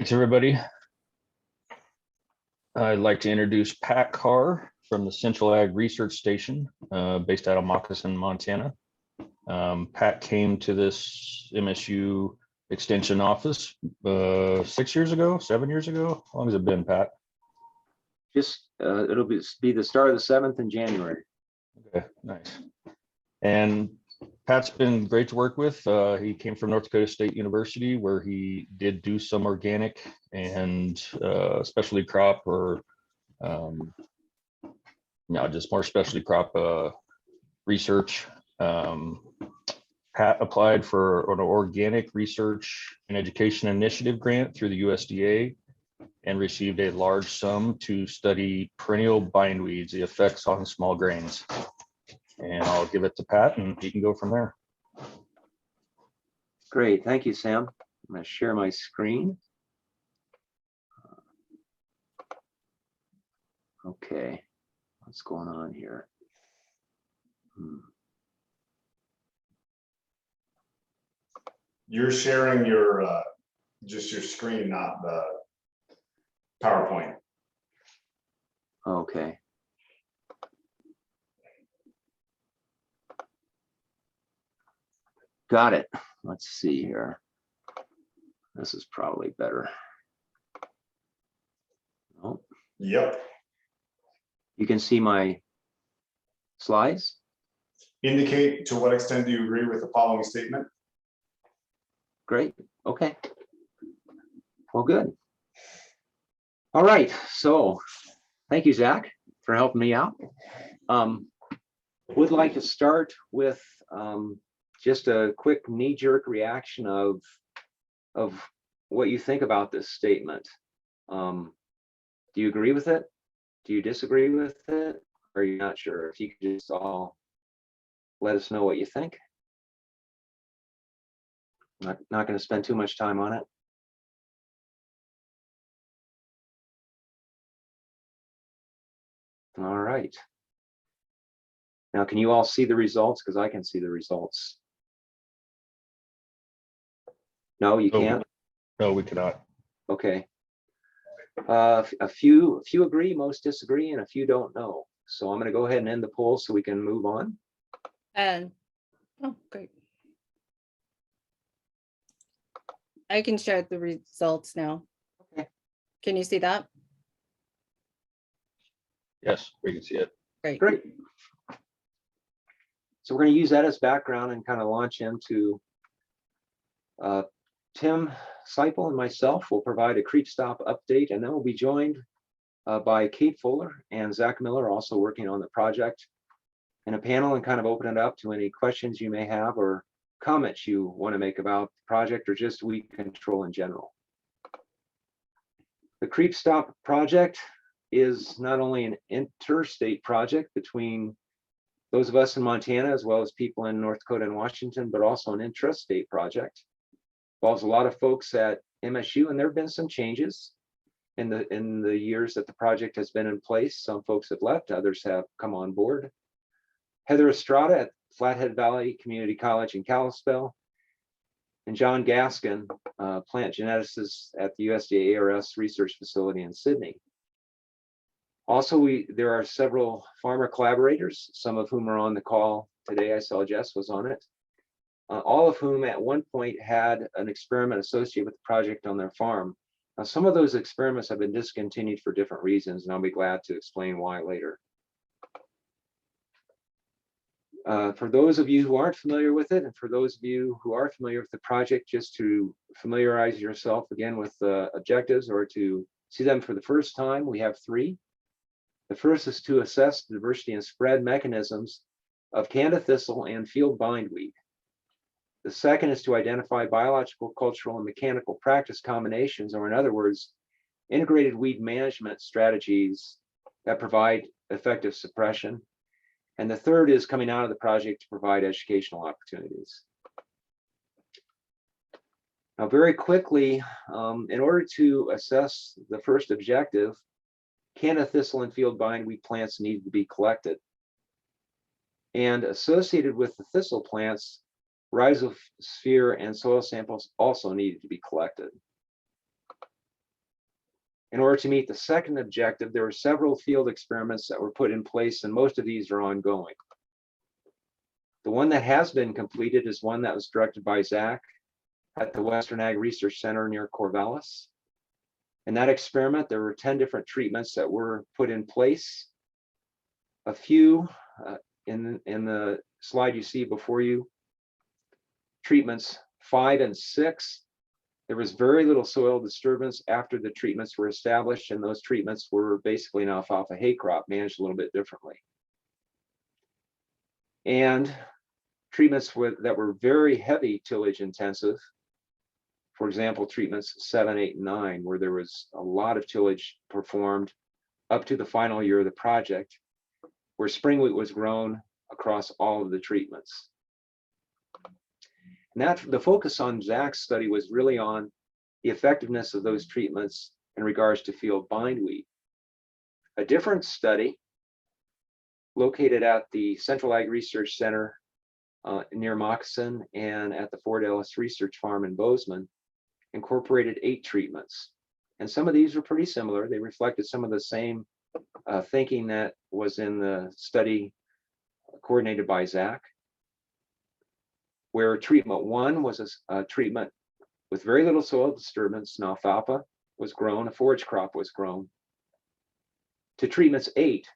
Thanks, everybody. I'd like to introduce Pat Carr from the Central Ag Research Station, based out of Moccasin, Montana. Pat came to this MSU Extension office 6 years ago, 7 years ago. How long has it been, Pat? Just it'll be the start of the 7th in January. Okay, nice. And Pat's been great to work with. He came from North Dakota State University, where he did do some organic and specialty crop, or just more specialty crop research. Pat applied for an organic research and education initiative grant through the USDA and received a large sum to study perennial bindweeds, the effects on small grains. And I'll give it to Pat and he can go from there. Great, thank you, Sam. I'm going to share my screen. Okay, what's going on here? You're sharing your just your screen, not the PowerPoint. Okay. Got it. Let's see here. This is probably better. Oh, Yep. you can see my slides. Indicate to what extent do you agree with the following statement? Great. Okay. Well, good. All right. So thank you, Zach, for helping me out. Would like to start with just a quick knee-jerk reaction of what you think about this statement. Do you agree with it? Do you disagree with it? Or are you not sure? If you could just all let us know what you think. Not going to spend too much time on it. All right. Now, can you all see the results? Because I can see the results. No, you can't? No, we cannot. Okay. A few agree, most disagree, and a few don't know. So I'm going to go ahead and end the poll so we can move on. And oh, great. I can share the results now. Okay. Can you see that? Yes, we can see it. Great. Great. So we're going to use that as background and kind of launch into Tim Seipel and myself will provide a creep stop update, and then we'll be joined by Kate Fuller and Zach Miller, also working on the project, in a panel, and kind of open it up to any questions you may have or comments you want to make about the project or just weed control in general. The Creep Stop project is not only an interstate project between those of us in Montana as well as people in North Dakota and Washington, but also an intrastate project. Involves a lot of folks at MSU, and there have been some changes in the years that the project has been in place. Some folks have left, others have come on board. Heather Estrada at Flathead Valley Community College in Kalispell, and John Gaskin, plant geneticist at the USDA ARS research facility in Sydney. Also, there are several farmer collaborators, some of whom are on the call today. I saw Jess was on it. All of whom at one point had an experiment associated with the project on their farm. Now, some of those experiments have been discontinued for different reasons, and I'll be glad to explain why later. For those of you who aren't familiar with it, and for those of you who are familiar with the project, just to familiarize yourself again with the objectives or to see them for the first time, we have three. The first is to assess the diversity and spread mechanisms of Canada thistle and field bindweed. The second is to identify biological, cultural, and mechanical practice combinations, or in other words, integrated weed management strategies that provide effective suppression. And the third is coming out of the project to provide educational opportunities. Now, very quickly, in order to assess the first objective, Canada thistle and field bindweed plants needed to be collected. And associated with the thistle plants, rhizosphere and soil samples also needed to be collected. In order to meet the second objective, there were several field experiments that were put in place, and most of these are ongoing. The one that has been completed is one that was directed by Zach at the Western Ag Research Center near Corvallis. In that experiment, there were 10 different treatments that were put in place. A few in the slide you see before you, treatments 5 and 6, there was very little soil disturbance after the treatments were established, and those treatments were basically an alfalfa hay crop managed a little bit differently. And treatments that were very heavy tillage intensive, for example, treatments 7, 8, and 9, where there was a lot of tillage performed up to the final year of the project, where spring wheat was grown across all of the treatments. And that the focus on Zach's study was really on the effectiveness of those treatments in regards to field bindweed. A different study located at the Central Ag Research Center near Moccasin and at the Fort Ellis Research Farm in Bozeman incorporated 8 treatments. And some of these were pretty similar. They reflected some of the same thinking that was in the study coordinated by Zach, where treatment 1 was a treatment with very little soil disturbance, and alfalfa was grown, a forage crop was grown, to treatments 8,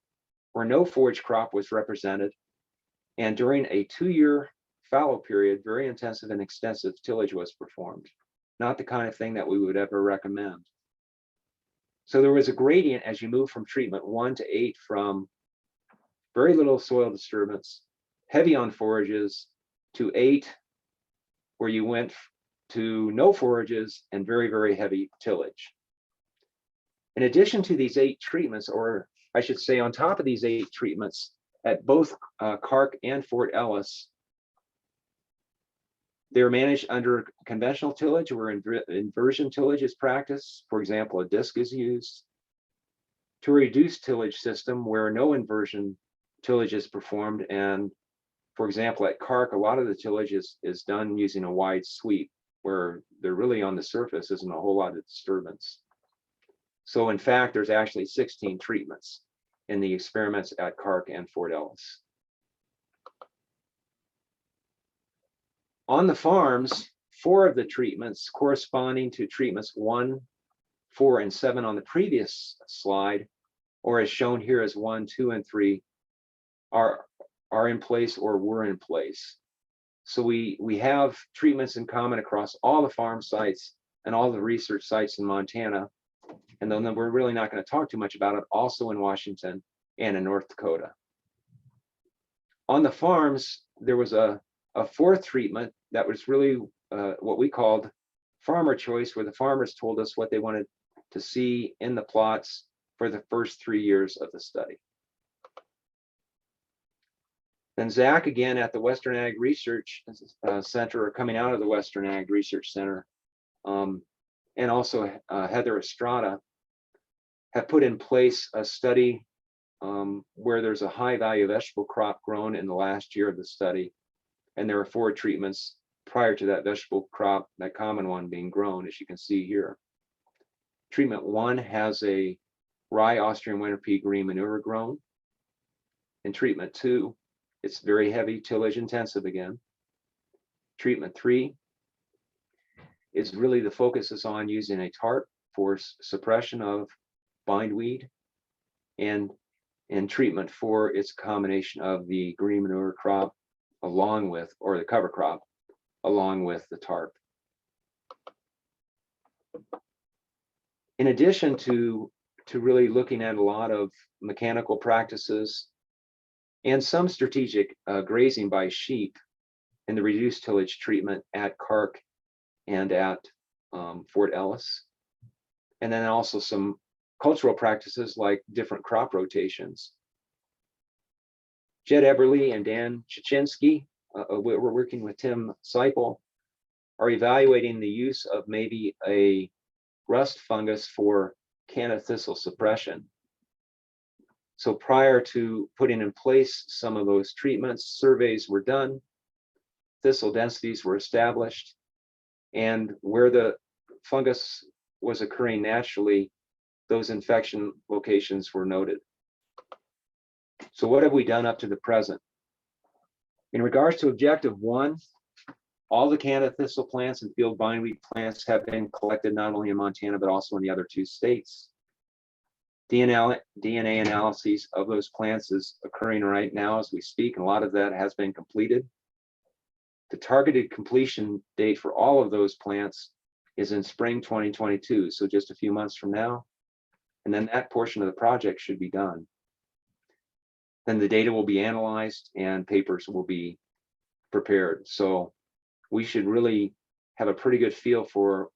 where no forage crop was represented, and during a 2-year fallow period, very intensive and extensive tillage was performed. Not the kind of thing that we would ever recommend. So there was a gradient as you move from treatment 1 to 8, from very little soil disturbance, heavy on forages, to 8, where you went to no forages and very, very heavy tillage. In addition to these 8 treatments, or I should say on top of these 8 treatments, at both Clark and Fort Ellis, they're managed under conventional tillage, where inversion tillage is practiced. For example, a disc is used. To a reduced tillage system where no inversion tillage is performed, and for example, at Clark, a lot of the tillage is done using a wide sweep, where they're really on the surface isn't a whole lot of disturbance. So in fact, there's actually 16 treatments in the experiments at Clark and Fort Ellis. On the farms, 4 of the treatments corresponding to treatments 1, 4, and 7 on the previous slide, or as shown here as 1, 2, and 3, are in place or were in place. So we have treatments in common across all the farm sites and all the research sites in Montana. And then we're really not going to talk too much about it, also in Washington and in North Dakota. On the farms, there was a 4th treatment that was really what we called farmer choice, where the farmers told us what they wanted to see in the plots for the first 3 years of the study. Then Zach, again at the Western Ag Research Center, or coming out of the Western Ag Research Center, and also Heather Estrada, have put in place a study where there's a high value vegetable crop grown in the last year of the study. And there are 4 treatments prior to that vegetable crop, that common one being grown, as you can see here. Treatment 1 has a rye Austrian winter pea green manure grown. In treatment 2, it's very heavy tillage intensive again. Treatment 3 is really the focus is on using a tarp for suppression of bindweed, and in treatment 4, it's a combination of the green manure crop along with, or the cover crop, along with the tarp. In addition to really looking at a lot of mechanical practices and some strategic grazing by sheep in the reduced tillage treatment at Clark and at Fort Ellis, and then also some cultural practices like different crop rotations. Jed Eberly and Dan Chichinsky, we're working with Tim Seipel, are evaluating the use of maybe a rust fungus for Canna thistle suppression. So prior to putting in place some of those treatments, surveys were done, thistle densities were established, and where the fungus was occurring naturally, those infection locations were noted. So what have we done up to the present? In regards to objective 1, all the Canada thistle plants and field bindweed plants have been collected not only in Montana, but also in the other 2 states. DNA analyses of those plants is occurring right now as we speak, and a lot of that has been completed. The targeted completion date for all of those plants is in spring 2022, so just a few months from now. And then that portion of the project should be done. Then the data will be analyzed and papers will be prepared. So we should really have a pretty good feel for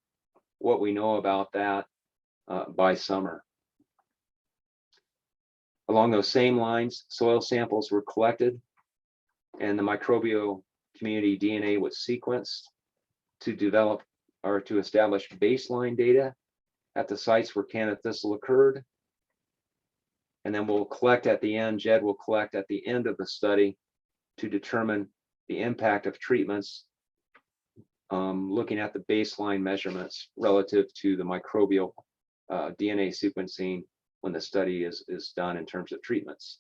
what we know about that by summer. Along those same lines, soil samples were collected and the microbial community DNA was sequenced to develop or to establish baseline data at the sites where Canada thistle occurred. And then we'll collect at the end, Jed will collect at the end of the study to determine the impact of treatments, looking at the baseline measurements relative to the microbial DNA sequencing when the study is done in terms of treatments.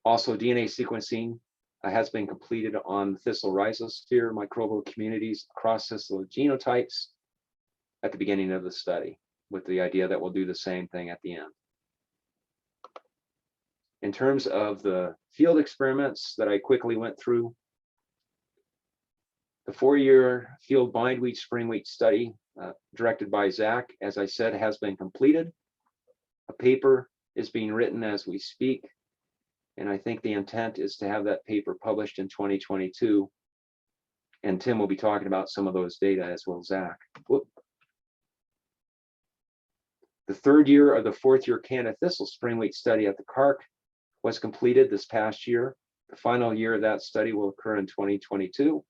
Also, DNA sequencing has been completed on thistle rhizosphere microbial communities across thistle genotypes at the beginning of the study, with the idea that we'll do the same thing at the end. In terms of the field experiments that I quickly went through, the 4-year field bindweed springweed study directed by Zach, as I said, has been completed. A paper is being written as we speak, and I think the intent is to have that paper published in 2022. And Tim will be talking about some of those data as well as Zach. Whoop. The 3rd year of the 4th year Canada thistle springweed study at the CARC was completed this past year. The final year of that study will occur in 2022.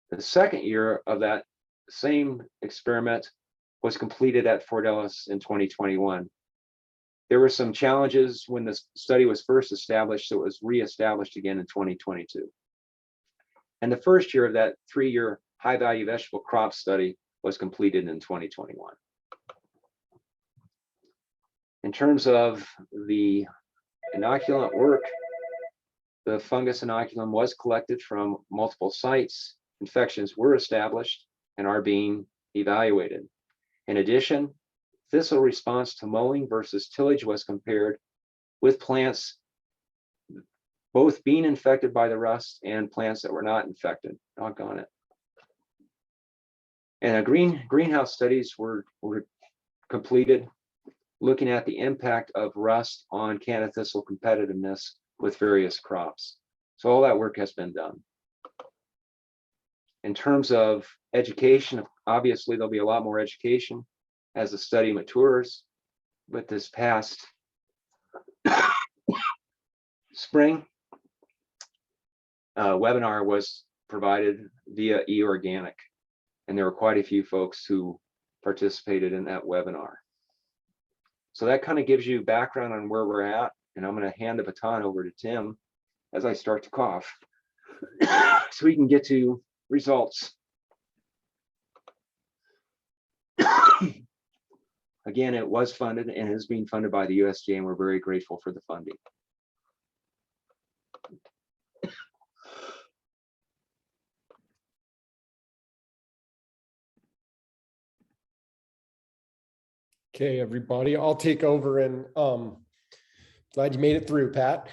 The 2nd year of that same experiment was completed at Fort Ellis in 2021. There were some challenges when the study was first established, so it was reestablished again in 2022. And the 1st year of that 3-year high-value vegetable crop study was completed in 2021. In terms of the inoculant work, the fungus inoculum was collected from multiple sites. Infections were established and are being evaluated. In addition, thistle response to mowing versus tillage was compared with plants both being infected by the rust and plants that were not infected. Doggone it. And greenhouse studies were completed looking at the impact of rust on Canada thistle competitiveness with various crops. So all that work has been done. In terms of education, obviously there'll be a lot more education as the study matures, but this past spring, webinar was provided via eOrganic, and there were quite a few folks who participated in that webinar. So that kind of gives you background on where we're at, and I'm going to hand the baton over to Tim as I start to cough so we can get to results. Again, it was funded and is being funded by the USDA, and we're very grateful for the funding. Okay, everybody, I'll take over, and glad you made it through, Pat.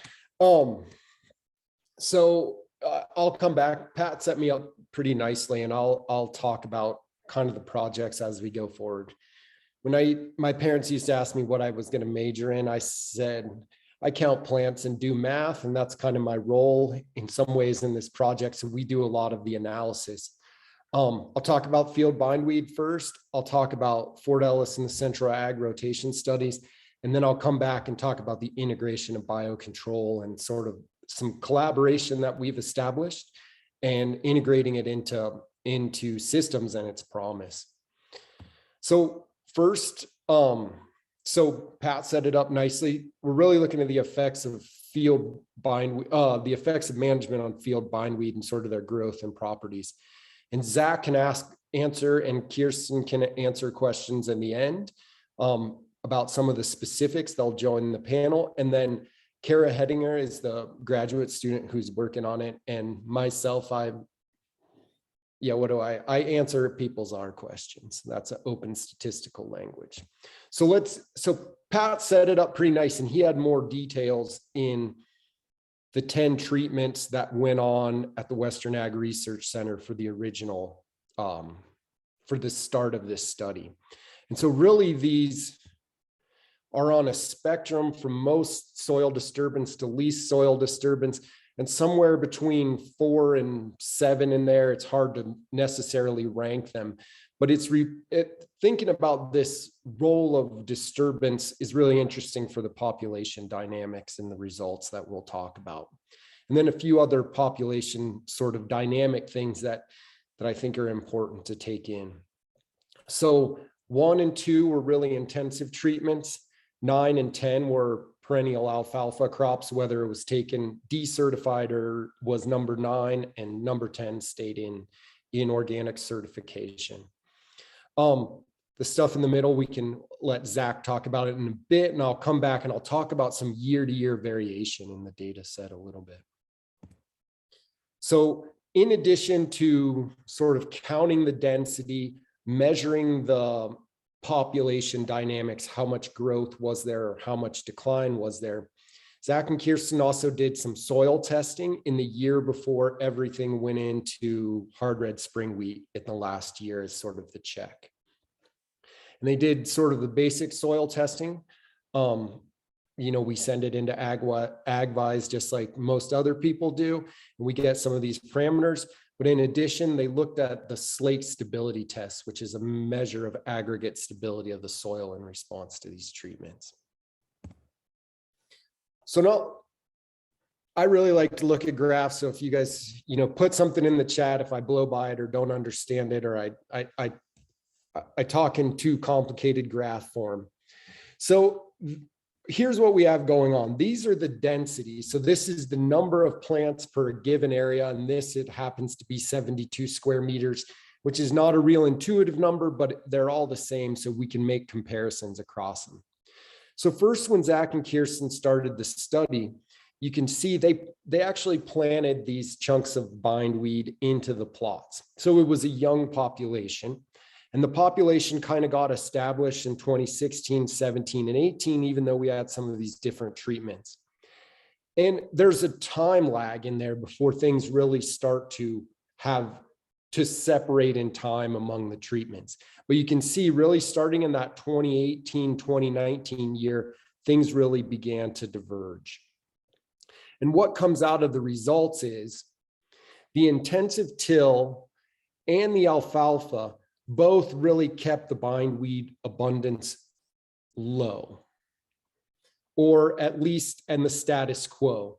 So I'll come back. Pat set me up pretty nicely, and I'll talk about kind of the projects as we go forward. When my parents used to ask me what I was going to major in, I said I count plants and do math, and that's kind of my role in some ways in this project. So we do a lot of the analysis. I'll talk about field bindweed first. I'll talk about Fort Ellis and the Central Ag rotation studies, and then I'll come back and talk about the integration of biocontrol and sort of some collaboration that we've established and integrating it into systems and its promise. So first, so Pat set it up nicely. We're really looking at the effects of field bindweed, the effects of management on field bindweed and sort of their growth and properties. And Zach can answer, and Kirsten can answer questions in the end about some of the specifics. They'll join the panel. And then Kara Hedinger is the graduate student who's working on it. And myself, I answer people's R questions. That's an open statistical language. So Pat set it up pretty nice, and he had more details in the 10 treatments that went on at the Western Ag Research Center for the original, for the start of this study. And so really these are on a spectrum from most soil disturbance to least soil disturbance, and somewhere between 4 and 7 in there. It's hard to necessarily rank them, but thinking about this role of disturbance is really interesting for the population dynamics and the results that we'll talk about. And then a few other population sort of dynamic things that I think are important to take in. So 1 and 2 were really intensive treatments. 9 and 10 were perennial alfalfa crops, whether it was taken decertified or was number 9, and number 10 stayed in organic certification. The stuff in the middle, we can let Zach talk about it in a bit, and I'll come back and I'll talk about some year-to-year variation in the data set a little bit. So in addition to sort of counting the density, measuring the population dynamics, how much growth was there or how much decline was there, Zach and Kirsten also did some soil testing in the year before everything went into hard red spring wheat in the last year as sort of the check. And they did sort of the basic soil testing. We send it into AgVise just like most other people do, and we get some of these parameters. But in addition, they looked at the slate stability test, which is a measure of aggregate stability of the soil in response to these treatments. So now, I really like to look at graphs. So if you guys, put something in the chat if I blow by it or don't understand it, or I talk in too complicated graph form. So here's what we have going on. These are the densities. So this is the number of plants per given area, and it happens to be 72 square meters, which is not a real intuitive number, but they're all the same, so we can make comparisons across them. So first, when Zach and Kirsten started the study, you can see they actually planted these chunks of bindweed into the plots. So it was a young population. And the population kind of got established in 2016, 17, and 18, even though we had some of these different treatments. And there's a time lag in there before things really start to separate in time among the treatments. But you can see really starting in that 2018, 2019 year, things really began to diverge. And what comes out of the results is the intensive till and the alfalfa both really kept the bindweed abundance low, or at least in the status quo.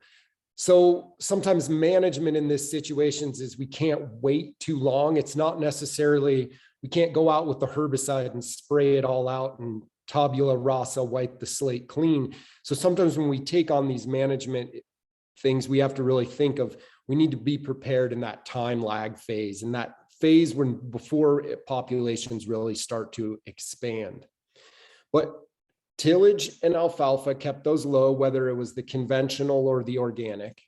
So sometimes management in this situations is we can't wait too long. It's not necessarily, we can't go out with the herbicide and spray it all out and tabula rasa, wipe the slate clean. So sometimes when we take on these management things, we have to really think of, we need to be prepared in that time lag phase, and that phase before populations really start to expand. But tillage and alfalfa kept those low, whether it was the conventional or the organic.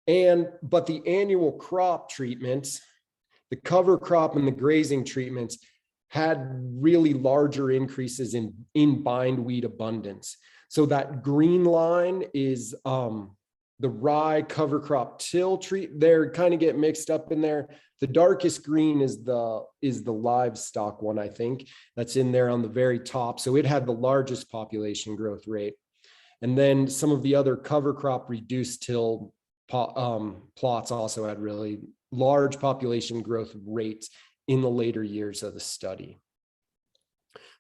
But the annual crop treatments, the cover crop and the grazing treatments, had really larger increases in bindweed abundance. So that green line is the rye cover crop till treat. They're kind of get mixed up in there. The darkest green is the livestock one, I think, that's in there on the very top. So it had the largest population growth rate. And then some of the other cover crop reduced till plots also had really large population growth rates in the later years of the study.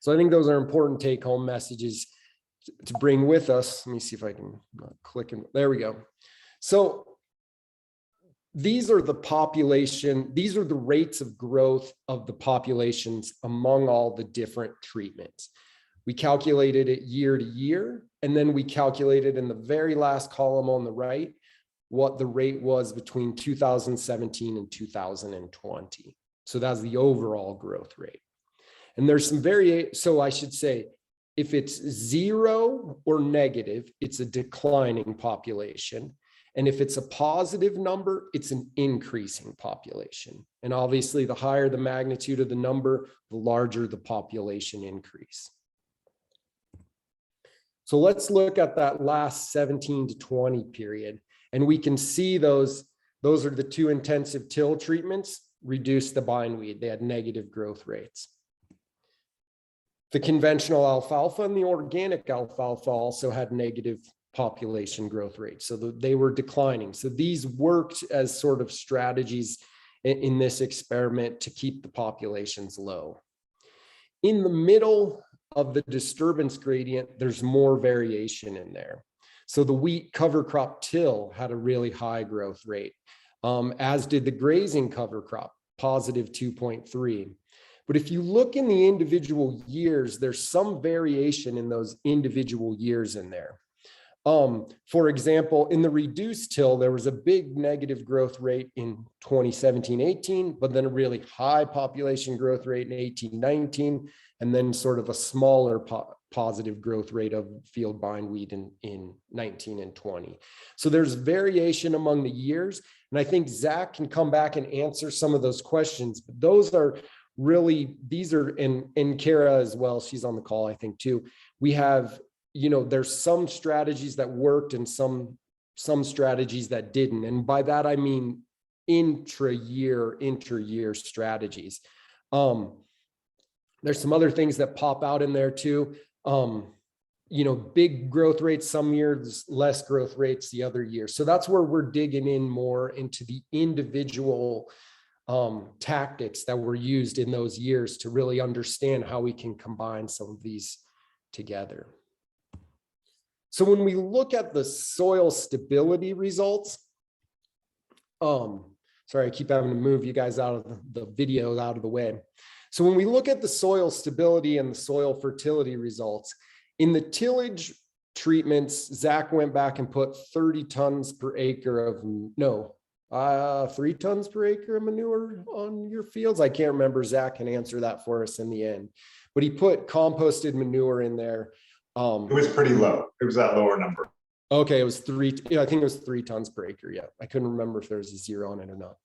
So I think those are important take-home messages to bring with us. Let me see if I can click and there we go. So these are the population, these are the rates of growth of the populations among all the different treatments. We calculated it year to year, and then we calculated in the very last column on the right what the rate was between 2017 and 2020. So that's the overall growth rate. And there's some so I should say, if it's 0 or negative, it's a declining population. And if it's a positive number, it's an increasing population. And obviously, the higher the magnitude of the number, the larger the population increase. So let's look at that last 17 to 20 period. And we can see those are the 2 intensive till treatments, reduced the bindweed. They had negative growth rates. The conventional alfalfa and the organic alfalfa also had negative population growth rates. So they were declining. So these worked as sort of strategies in this experiment to keep the populations low. In the middle of the disturbance gradient, there's more variation in there. So the wheat cover crop till had a really high growth rate, as did the grazing cover crop, positive 2.3. But if you look in the individual years, there's some variation in those individual years in there. For example, in the reduced till, there was a big negative growth rate in 2017-18, but then a really high population growth rate in 18-19, and then sort of a smaller positive growth rate of field bindweed in 19 and 20. So there's variation among the years. And I think Zach can come back and answer some of those questions, but those are really, these are in Kara as well. She's on the call, I think too. We have, there's some strategies that worked and some strategies that didn't. And by that, I mean inter-year strategies. There's some other things that pop out in there too. Big growth rates some years, less growth rates the other year. So that's where we're digging in more into the individual tactics that were used in those years to really understand how we can combine some of these together. So when we look at the soil stability results, sorry, I keep having to move you guys out of the video out of the way. So when we look at the soil stability and the soil fertility results, in the tillage treatments, Zach went back and put 30 tons per acre of, 3 tons per acre of manure on your fields. I can't remember. Zach can answer that for us in the end, but he put composted manure in there. It was pretty low. It was that lower number. Okay, it was 3. I think it was 3 tons per acre. Yeah, I couldn't remember if there was a 0 on it or not.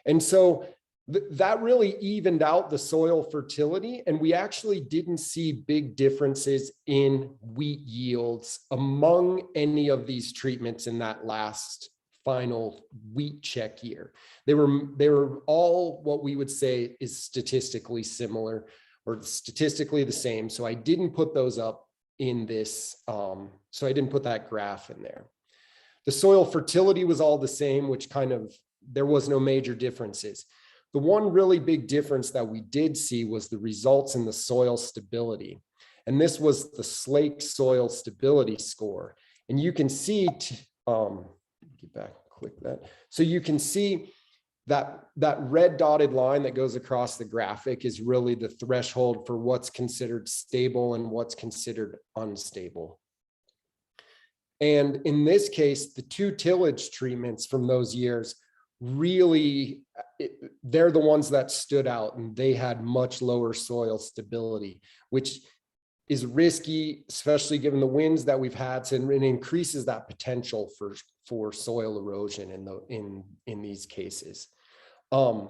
And so that really evened out the soil fertility, and we actually didn't see big differences in wheat yields among any of these treatments in that last final wheat check year. They were all what we would say is statistically similar or statistically the same. So I didn't put those up in this. So I didn't put that graph in there. The soil fertility was all the same, which there was no major differences. The one really big difference that we did see was the results in the soil stability. And this was the Slake soil stability score. And you can see, get back, click that. So you can see that red dotted line that goes across the graphic is really the threshold for what's considered stable and what's considered unstable. And in this case, the 2 tillage treatments from those years really, they're the ones that stood out, and they had much lower soil stability, which is risky, especially given the winds that we've had, and it increases that potential for soil erosion in these cases. And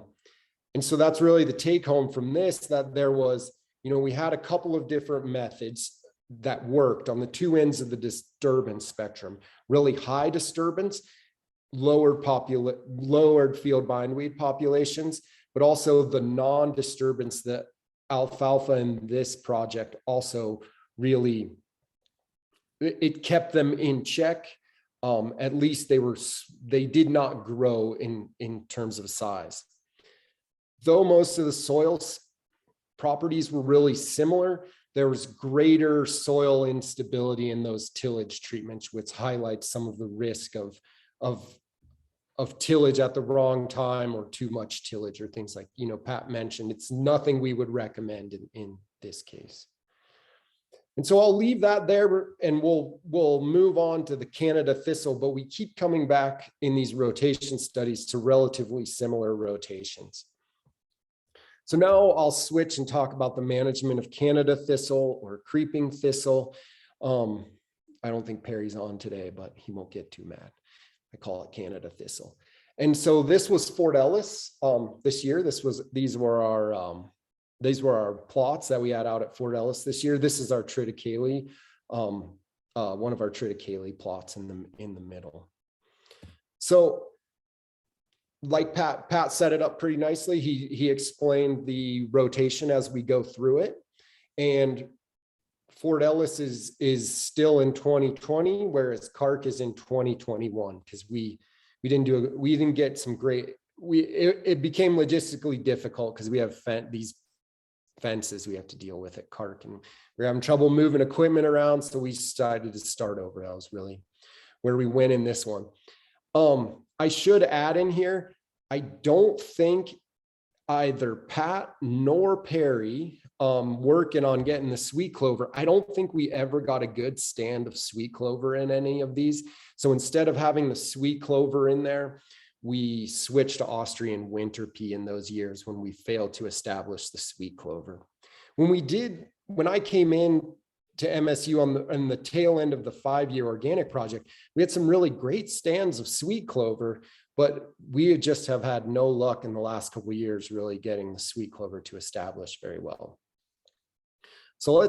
so that's really the take home from this, that there was, we had a couple of different methods that worked on the 2 ends of the disturbance spectrum. Really high disturbance, lowered field bindweed populations, but also the non-disturbance that alfalfa in this project also really, it kept them in check. At least they did not grow in terms of size. Though most of the soil properties were really similar, there was greater soil instability in those tillage treatments, which highlights some of the risk of tillage at the wrong time or too much tillage or things like, Pat mentioned. It's nothing we would recommend in this case. And so I'll leave that there, and we'll move on to the Canada thistle, but we keep coming back in these rotation studies to relatively similar rotations. So now I'll switch and talk about the management of Canada thistle or creeping thistle. I don't think Perry's on today, but he won't get too mad. I call it Canada thistle. And so this was Fort Ellis this year. These were our plots that we had out at Fort Ellis this year. This is our triticale, one of our triticale plots in the middle. So like Pat set it up pretty nicely. He explained the rotation as we go through it. And Fort Ellis is still in 2020, whereas Clark is in 2021, because we didn't get some great, it became logistically difficult because we have these fences we have to deal with at Clark, and we're having trouble moving equipment around. So we decided to start over. That was really where we went in this one. I should add in here, I don't think either Pat nor Perry working on getting the sweet clover. I don't think we ever got a good stand of sweet clover in any of these. So instead of having the sweet clover in there, we switched to Austrian winter pea in those years when we failed to establish the sweet clover. When I came in to MSU on the tail end of the 5-year organic project, we had some really great stands of sweet clover, but we just have had no luck in the last couple of years really getting the sweet clover to establish very well. So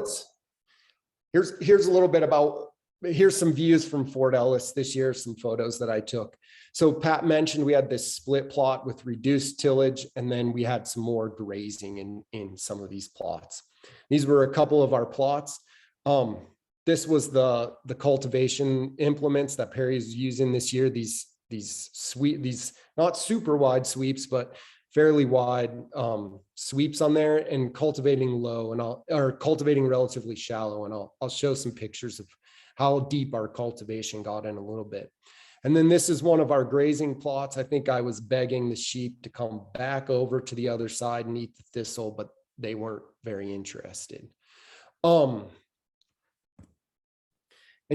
here's a little bit about, here's some views from Fort Ellis this year, some photos that I took. So Pat mentioned we had this split plot with reduced tillage, and then we had some more grazing in some of these plots. These were a couple of our plots. This was the cultivation implements that Perry's using this year. These not super wide sweeps, but fairly wide sweeps on there, and cultivating low, or cultivating relatively shallow. And I'll show some pictures of how deep our cultivation got in a little bit. And then this is one of our grazing plots. I think I was begging the sheep to come back over to the other side and eat the thistle, but they weren't very interested. And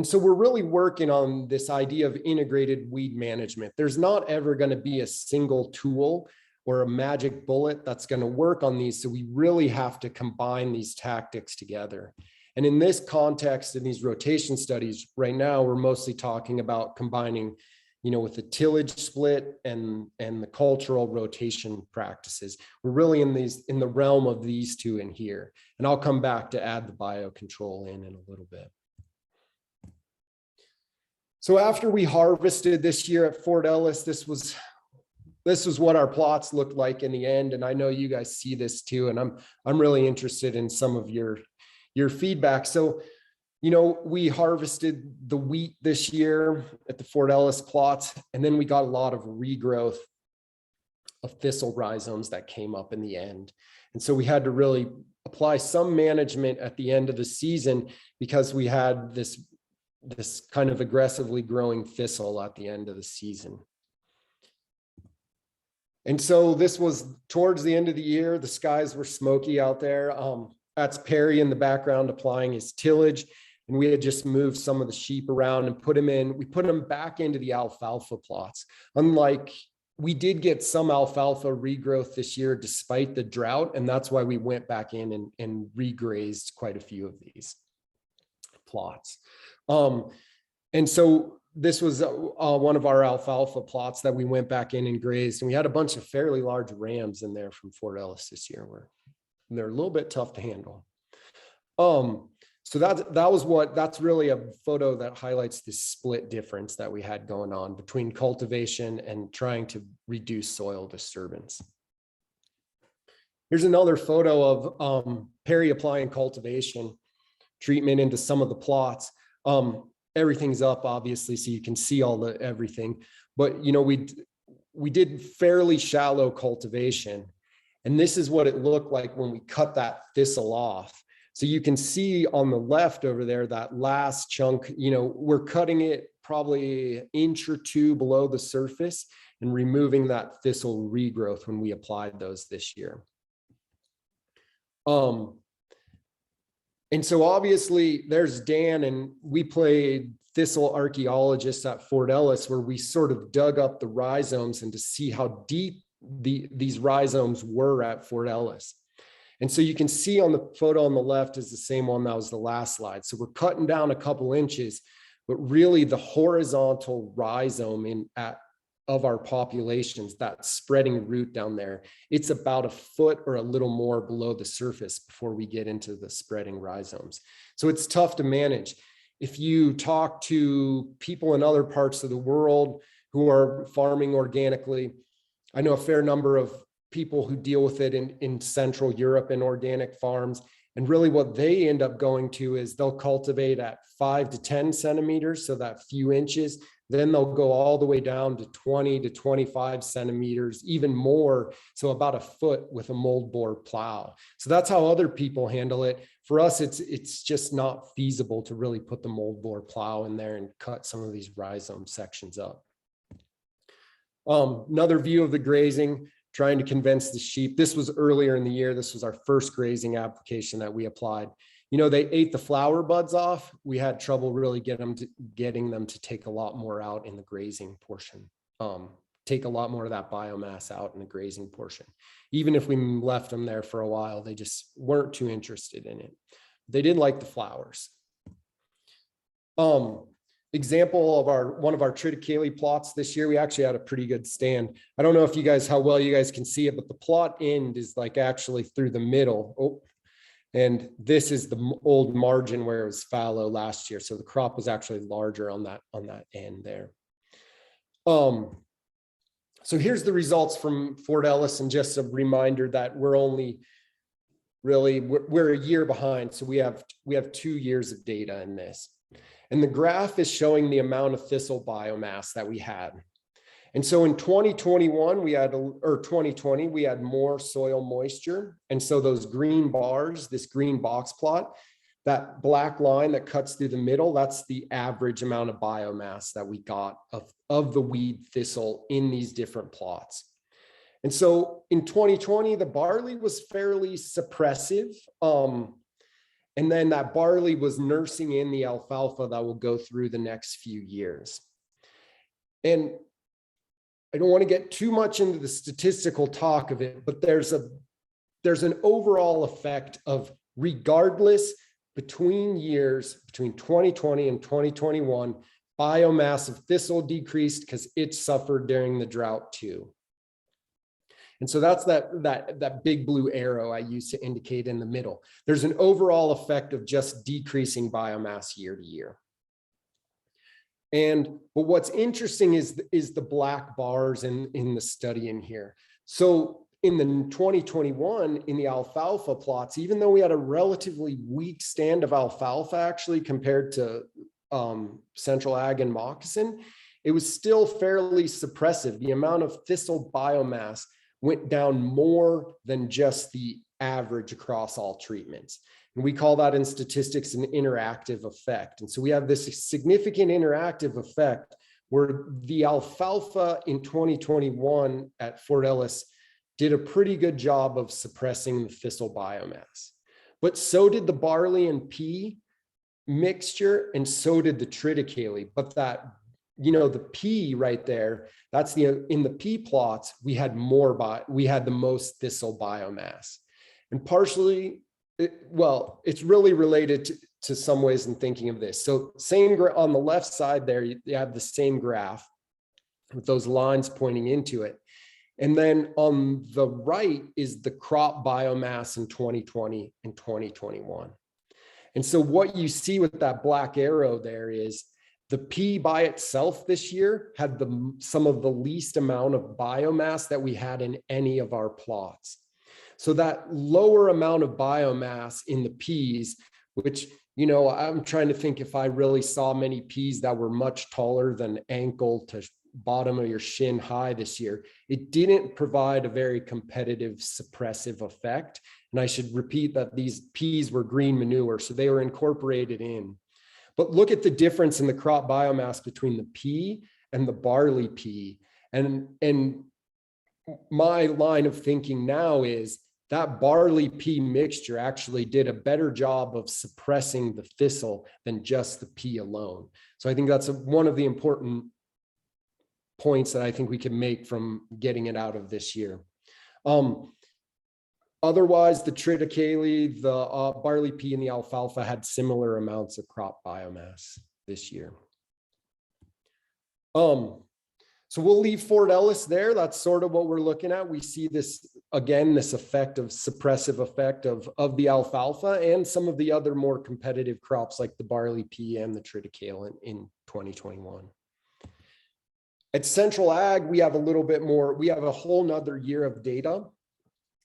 so we're really working on this idea of integrated weed management. There's not ever going to be a single tool or a magic bullet that's going to work on these. So we really have to combine these tactics together. And in this context, in these rotation studies right now, we're mostly talking about combining, with the tillage split and the cultural rotation practices. We're really in the realm of these two in here. And I'll come back to add the biocontrol in a little bit. So after we harvested this year at Fort Ellis, this was what our plots looked like in the end. And I know you guys see this too. And I'm really interested in some of your feedback. So, we harvested the wheat this year at the Fort Ellis plots, and then we got a lot of regrowth of thistle rhizomes that came up in the end. And so we had to really apply some management at the end of the season because we had this kind of aggressively growing thistle at the end of the season. And so this was towards the end of the year. The skies were smoky out there. That's Perry in the background applying his tillage. And we had just moved some of the sheep around and we put them back into the alfalfa plots. Unlike, we did get some alfalfa regrowth this year despite the drought. And that's why we went back in and regrazed quite a few of these plots. And so this was one of our alfalfa plots that we went back in and grazed. And we had a bunch of fairly large rams in there from Fort Ellis this year where they're a little bit tough to handle. So that's really a photo that highlights this split difference that we had going on between cultivation and trying to reduce soil disturbance. Here's another photo of Perry applying cultivation treatment into some of the plots. Everything's up obviously, so you can see everything, but we did fairly shallow cultivation. And this is what it looked like when we cut that thistle off. So you can see on the left over there, that last chunk, we're cutting it probably an inch or two below the surface and removing that thistle regrowth when we applied those this year. And so obviously there's Dan, and we played thistle archaeologists at Fort Ellis, where we sort of dug up the rhizomes and to see how deep these rhizomes were at Fort Ellis. And so you can see on the photo on the left is the same one that was the last slide. So we're cutting down a couple inches, but really the horizontal rhizome of our populations, that spreading root down there, it's about a foot or a little more below the surface before we get into the spreading rhizomes. So it's tough to manage. If you talk to people in other parts of the world who are farming organically, I know a fair number of people who deal with it in Central Europe in organic farms. And really what they end up going to is they'll cultivate at 5 to 10 centimeters, so that few inches. Then they'll go all the way down to 20 to 25 centimeters, even more, so about a foot with a mold bore plow. So that's how other people handle it. For us, it's just not feasible to really put the mold bore plow in there and cut some of these rhizome sections up. Another view of the grazing, trying to convince the sheep. This was earlier in the year. This was our first grazing application that we applied. You know, they ate the flower buds off. We had trouble really getting them to take a lot more out in the grazing portion, take a lot more of that biomass out in the grazing portion. Even if we left them there for a while, they just weren't too interested in it. They did like the flowers. Example of one of our triticale plots this year, we actually had a pretty good stand. I don't know if you guys, how well you guys can see it, but the plot end is like actually through the middle. Oh, and this is the old margin where it was fallow last year. So the crop was actually larger on that end there. So here's the results from Fort Ellis, and just a reminder that we're only really, we're a year behind. So we have 2 years of data in this. And the graph is showing the amount of thistle biomass that we had. And so in 2021, or 2020, we had more soil moisture. And so those green bars, this green box plot, that black line that cuts through the middle, that's the average amount of biomass that we got of the weed thistle in these different plots. And so in 2020, the barley was fairly suppressive. And then that barley was nursing in the alfalfa that will go through the next few years. And I don't want to get too much into the statistical talk of it, but there's an overall effect of, regardless between years, between 2020 and 2021, biomass of thistle decreased because it suffered during the drought too. And so that's that big blue arrow I used to indicate in the middle. There's an overall effect of just decreasing biomass year to year. But what's interesting is the black bars in the study in here. So in the 2021, in the alfalfa plots, even though we had a relatively weak stand of alfalfa actually compared to Central Ag and Moccasin, it was still fairly suppressive. The amount of thistle biomass went down more than just the average across all treatments. And we call that in statistics an interactive effect. And so we have this significant interactive effect where the alfalfa in 2021 at Fort Ellis did a pretty good job of suppressing the thistle biomass. But so did the barley and pea mixture, and so did the triticale. But that, you know, the pea right there, that's in the pea plots, we had the most thistle biomass. And partially, it's really related to some ways in thinking of this. So on the left side there, you have the same graph with those lines pointing into it. And then on the right is the crop biomass in 2020 and 2021. And so what you see with that black arrow there is the pea by itself this year had some of the least amount of biomass that we had in any of our plots. So that lower amount of biomass in the peas, which, you know, I'm trying to think if I really saw many peas that were much taller than ankle to bottom of your shin high this year, it didn't provide a very competitive suppressive effect. And I should repeat that these peas were green manure, so they were incorporated in. But look at the difference in the crop biomass between the pea and the barley pea. And my line of thinking now is that barley pea mixture actually did a better job of suppressing the thistle than just the pea alone. So I think that's one of the important points that I think we can make from getting it out of this year. Otherwise, the triticale, the barley pea, and the alfalfa had similar amounts of crop biomass this year. So we'll leave Fort Ellis there. That's sort of what we're looking at. We see this, again, this effect of suppressive effect of the alfalfa and some of the other more competitive crops like the barley pea and the triticale in 2021. At Central Ag, we have a little bit more, we have a whole nother year of data.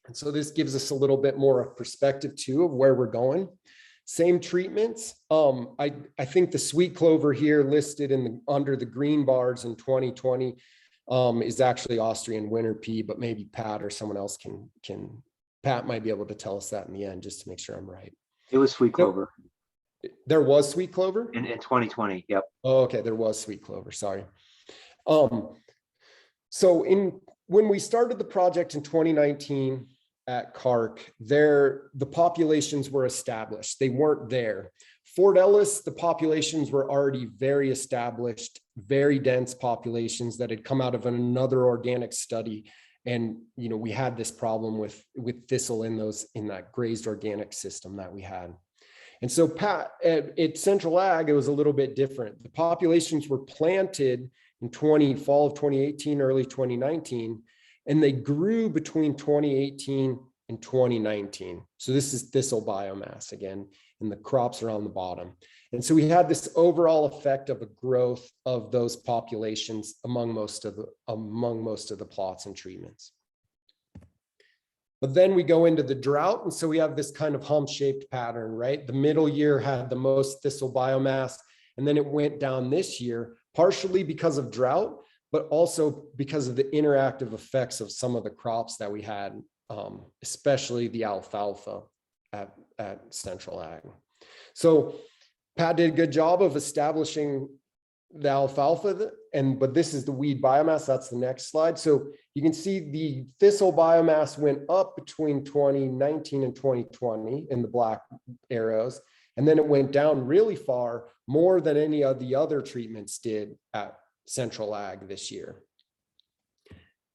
And so this gives us a little bit more of perspective too of where we're going. Same treatments. I think the sweet clover here listed under the green bars in 2020 is actually Austrian winter pea, but maybe Pat or someone else Pat might be able to tell us that in the end, just to make sure I'm right. It was sweet clover There was sweet clover? in 2020. Yep. Oh, okay, there was sweet clover, sorry. So when we started the project in 2019, at CARC, the populations were established. They weren't there. Fort Ellis, the populations were already very established, very dense populations that had come out of another organic study. And, you know, we had this problem with thistle in that grazed organic system that we had. And so Pat, at Central Ag, it was a little bit different. The populations were planted in fall of 2018, early 2019, and they grew between 2018 and 2019. So this is thistle biomass again, and the crops are on the bottom. And so we had this overall effect of a growth of those populations among most of the plots and treatments. But then we go into the drought, and so we have this kind of hump-shaped pattern, right? The middle year had the most thistle biomass, and then it went down this year, partially because of drought, but also because of the interactive effects of some of the crops that we had, especially the alfalfa at Central Ag. So Pat did a good job of establishing the alfalfa, but this is the weed biomass. That's the next slide. So you can see the thistle biomass went up between 2019 and 2020 in the black arrows, and then it went down really far, more than any of the other treatments did at Central Ag this year.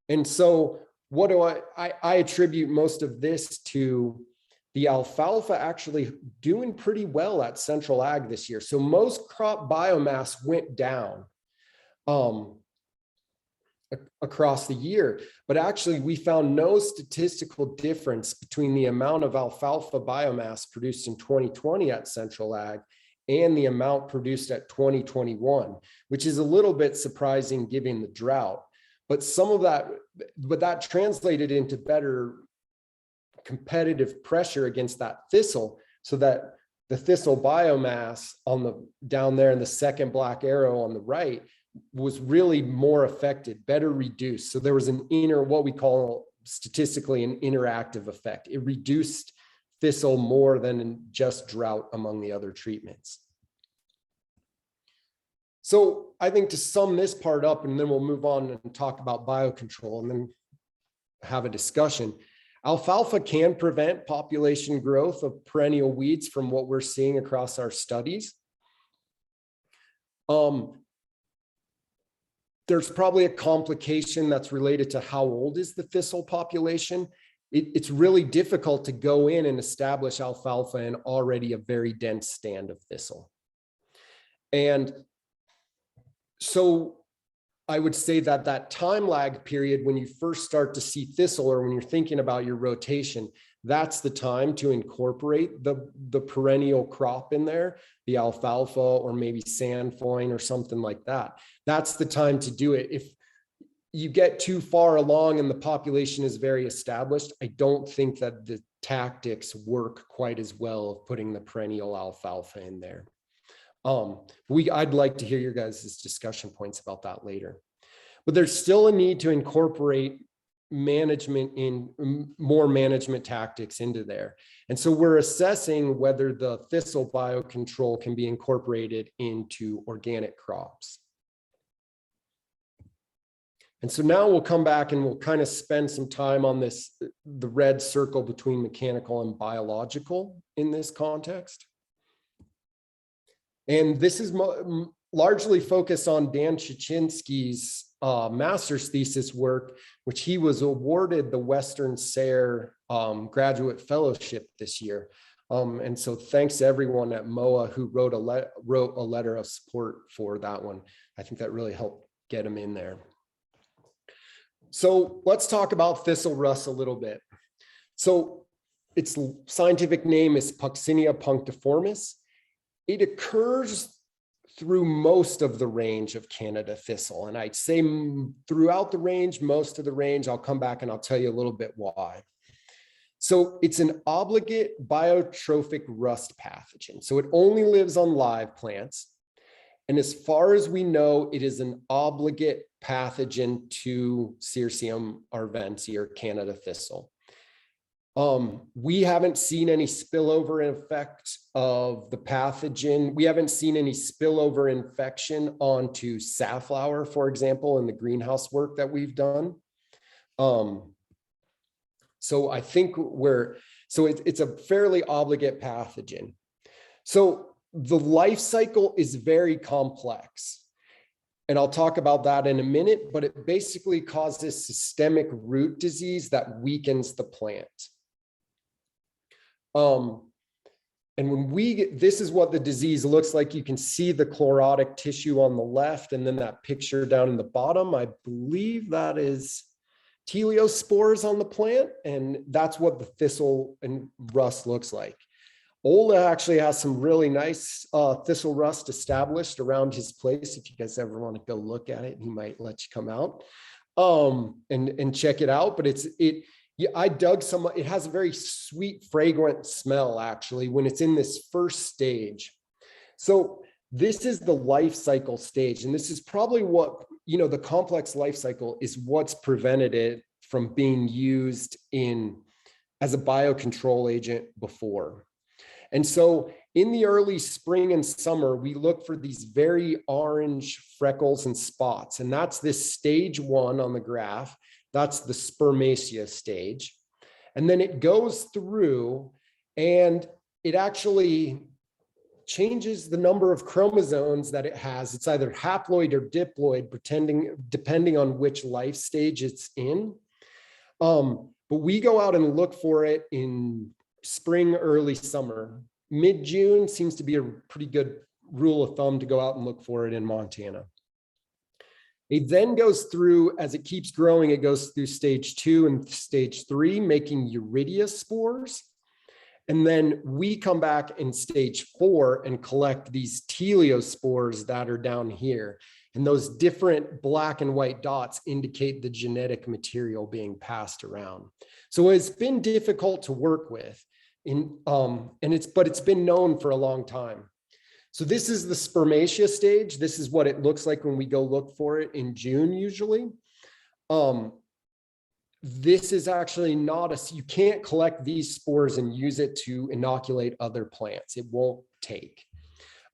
And so what do I attribute most of this to the alfalfa actually doing pretty well at Central Ag this year. So most crop biomass went down across the year, but actually we found no statistical difference between the amount of alfalfa biomass produced in 2020 at Central Ag and the amount produced at 2021, which is a little bit surprising given the drought. But that translated into better competitive pressure against that thistle, so that the thistle biomass down there in the second black arrow on the right was really more affected, better reduced. So there was what we call statistically an interactive effect. It reduced thistle more than just drought among the other treatments. So I think to sum this part up, and then we'll move on and talk about biocontrol and then have a discussion. Alfalfa can prevent population growth of perennial weeds from what we're seeing across our studies. There's probably a complication that's related to how old is the thistle population. It's really difficult to go in and establish alfalfa in already a very dense stand of thistle. And so I would say that time lag period, when you first start to see thistle, or when you're thinking about your rotation, that's the time to incorporate the perennial crop in there, the alfalfa or maybe sandfoin or something like that. That's the time to do it. If you get too far along and the population is very established, I don't think that the tactics work quite as well of putting the perennial alfalfa in there. I'd like to hear your guys' discussion points about that later. But there's still a need to incorporate more management tactics into there. And so we're assessing whether the thistle biocontrol can be incorporated into organic crops. And so now we'll come back and we'll kind of spend some time on the red circle between mechanical and biological in this context. And this is largely focused on Dan Chichinski's master's thesis work, which he was awarded the Western SARE graduate fellowship this year. And so thanks to everyone at MOA who wrote a letter of support for that one. I think that really helped get him in there. So let's talk about thistle rust a little bit. So its scientific name is Puccinia punctiformis. It occurs through most of the range of Canada thistle. And I'd say throughout the range, most of the range, I'll come back and I'll tell you a little bit why. So it's an obligate biotrophic rust pathogen. So it only lives on live plants. And as far as we know, it is an obligate pathogen to Cirsium arvense or Canada thistle. We haven't seen any spillover effect of the pathogen. We haven't seen any spillover infection onto safflower, for example, in the greenhouse work that we've done. So I think it's a fairly obligate pathogen. So the life cycle is very complex. And I'll talk about that in a minute, but it basically causes systemic root disease that weakens the plant. And this is what the disease looks like. You can see the chlorotic tissue on the left, and then that picture down in the bottom, I believe that is teleospores on the plant. And that's what the thistle and rust looks like. Ola actually has some really nice thistle rust established around his place. If you guys ever want to go look at it, he might let you come out and check it out. But I dug some, it has a very sweet, fragrant smell actually when it's in this first stage. So this is the life cycle stage. And this is probably what, the complex life cycle is what's prevented it from being used as a biocontrol agent before. And so in the early spring and summer, we look for these very orange freckles and spots. And that's this stage 1 on the graph. That's the spermaceous stage. And then it goes through and it actually changes the number of chromosomes that it has. It's either haploid or diploid, depending on which life stage it's in. But we go out and look for it in spring, early summer. Mid-June seems to be a pretty good rule of thumb to go out and look for it in Montana. It then goes through, as it keeps growing, it goes through stage 2 and stage 3, making Uridia spores. And then we come back in stage 4 and collect these teleospores that are down here. And those different black and white dots indicate the genetic material being passed around. So it's been difficult to work with, but it's been known for a long time. So this is the spermatia stage. This is what it looks like when we go look for it in June usually. This is actually you can't collect these spores and use it to inoculate other plants. It won't take.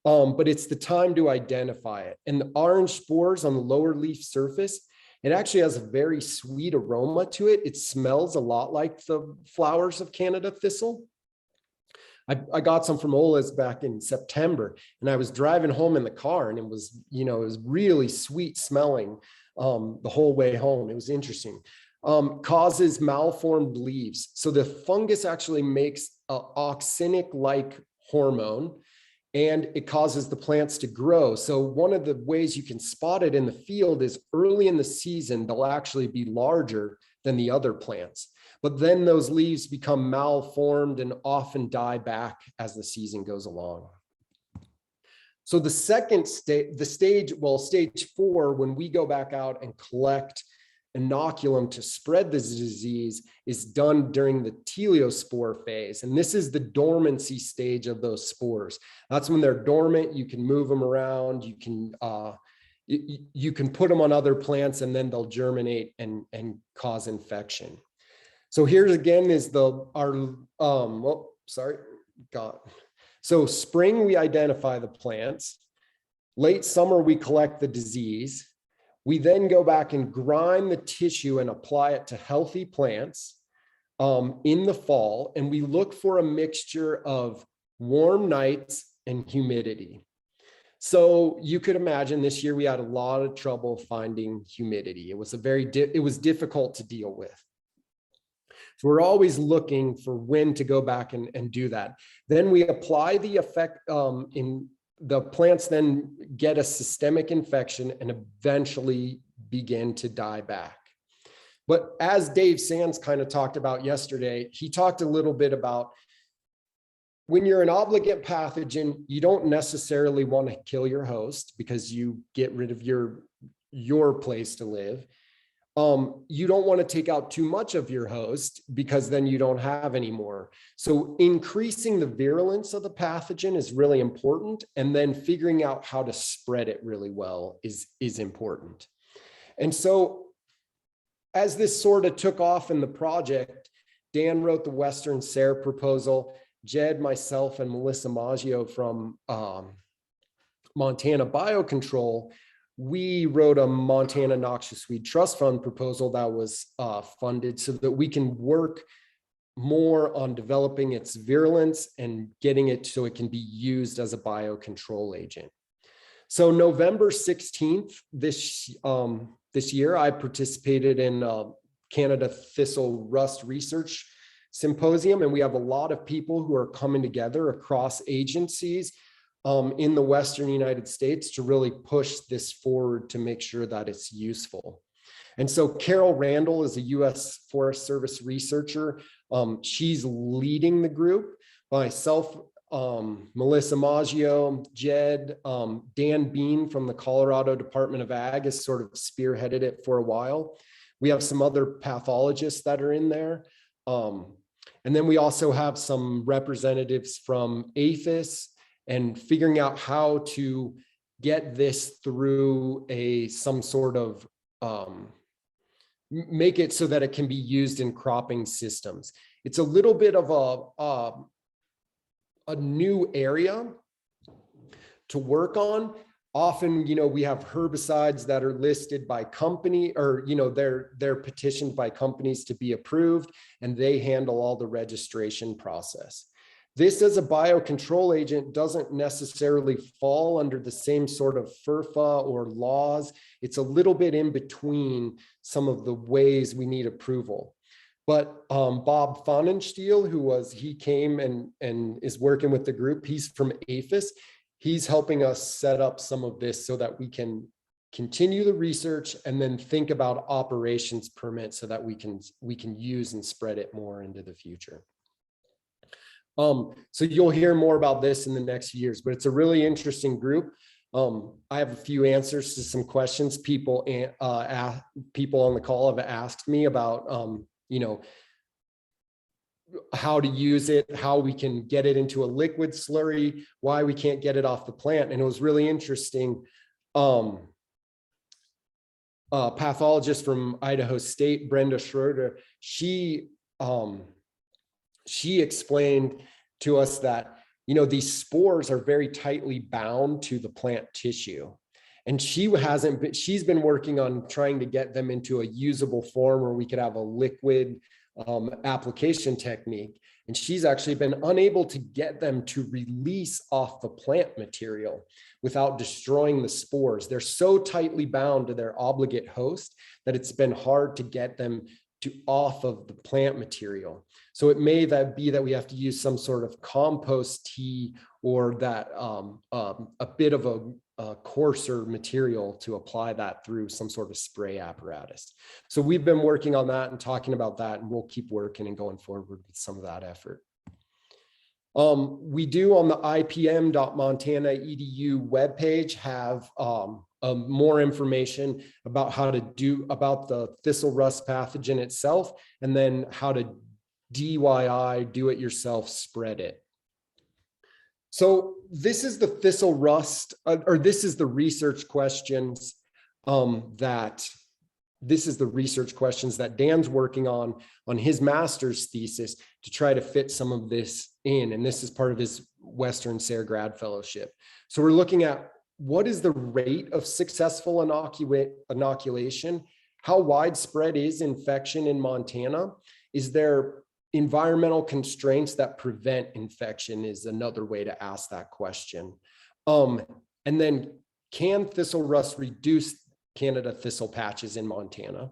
But it's the time to identify it. And the orange spores on the lower leaf surface, it actually has a very sweet aroma to it. It smells a lot like the flowers of Canada thistle. I got some from Ola's back in September, and I was driving home in the car, and it was really sweet smelling the whole way home. It was interesting. Causes malformed leaves. So the fungus actually makes an auxinic-like hormone, and it causes the plants to grow. So one of the ways you can spot it in the field is early in the season, they'll actually be larger than the other plants. But then those leaves become malformed and often die back as the season goes along. So the second stage, stage 4, when we go back out and collect inoculum to spread this disease, is done during the teleospore phase. And this is the dormancy stage of those spores. That's when they're dormant. You can move them around. You can put them on other plants, and then they'll germinate and cause infection. So here's again is So spring, we identify the plants. Late summer, we collect the disease. We then go back and grind the tissue and apply it to healthy plants in the fall. And we look for a mixture of warm nights and humidity. So you could imagine this year we had a lot of trouble finding humidity. It was it was difficult to deal with. So we're always looking for when to go back and do that. Then we apply the effect in the plants, then get a systemic infection and eventually begin to die back. But as Dave Sands kind of talked about yesterday, he talked a little bit about when you're an obligate pathogen, you don't necessarily want to kill your host because you get rid of your place to live. You don't want to take out too much of your host because then you don't have any more. So increasing the virulence of the pathogen is really important. And then figuring out how to spread it really well is important. And so as this sort of took off in the project, Dan wrote the Western SARE proposal. Jed, myself, and Melissa Maggio from Montana Biocontrol, we wrote a Montana Noxious Weed Trust Fund proposal that was funded so that we can work more on developing its virulence and getting it so it can be used as a biocontrol agent. So November 16th this year, I participated in Canada Thistle Rust Research Symposium, and we have a lot of people who are coming together across agencies in the Western United States to really push this forward to make sure that it's useful. And so Carol Randall is a US Forest Service researcher. She's leading the group. Myself, Melissa Maggio, Jed, Dan Bean from the Colorado Department of Ag has sort of spearheaded it for a while. We have some other pathologists that are in there. And then we also have some representatives from APHIS and figuring out how to get this through some sort of, make it so that it can be used in cropping systems. It's a little bit of a new area to work on. Often, we have herbicides that are listed by company, or, they're petitioned by companies to be approved, and they handle all the registration process. This as a biocontrol agent doesn't necessarily fall under the same sort of FERPA or laws. It's a little bit in between some of the ways we need approval. But Bob Fahnenstiel, he came and is working with the group, he's from APHIS. He's helping us set up some of this so that we can continue the research and then think about operations permits so that we can use and spread it more into the future. So you'll hear more about this in the next years, but it's a really interesting group. I have a few answers to some questions people on the call have asked me about, how to use it, how we can get it into a liquid slurry, why we can't get it off the plant. And it was really interesting. Pathologist from Idaho State, Brenda Schroeder, she explained to us that, these spores are very tightly bound to the plant tissue. And she's been working on trying to get them into a usable form where we could have a liquid application technique. And she's actually been unable to get them to release off the plant material without destroying the spores. They're so tightly bound to their obligate host that it's been hard to get them off of the plant material. So it may be that we have to use some sort of compost tea or that a bit of a coarser material to apply that through some sort of spray apparatus. So we've been working on that and talking about that, and we'll keep working and going forward with some of that effort. We do on the ipm.montana.edu webpage have more information about how to about the thistle rust pathogen itself, and then how to DIY, do it yourself, spread it. So this is the thistle rust, or this is the research questions that Dan's working on his master's thesis to try to fit some of this in. And this is part of his Western SARE grad fellowship. So we're looking at what is the rate of successful inoculation? How widespread is infection in Montana? Is there environmental constraints that prevent infection is another way to ask that question. And And then can thistle rust reduce Canada thistle patches in Montana?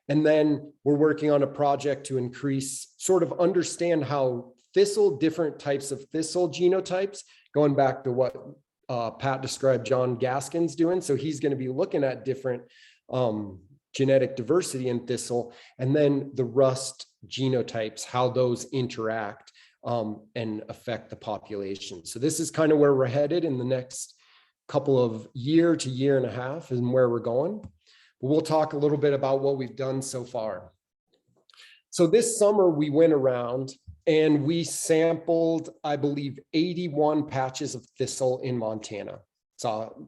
And then we're working on a project to increase, sort of understand how different types of thistle genotypes, going back to what Pat described John Gaskin's doing. So he's going to be looking at different genetic diversity in thistle, and then the rust genotypes, how those interact and affect the population. So this is kind of where we're headed in the next couple of year to year and a half, and where we're going. But we'll talk a little bit about what we've done so far. So this summer we went around and we sampled, I believe, 81 patches of thistle in Montana. So,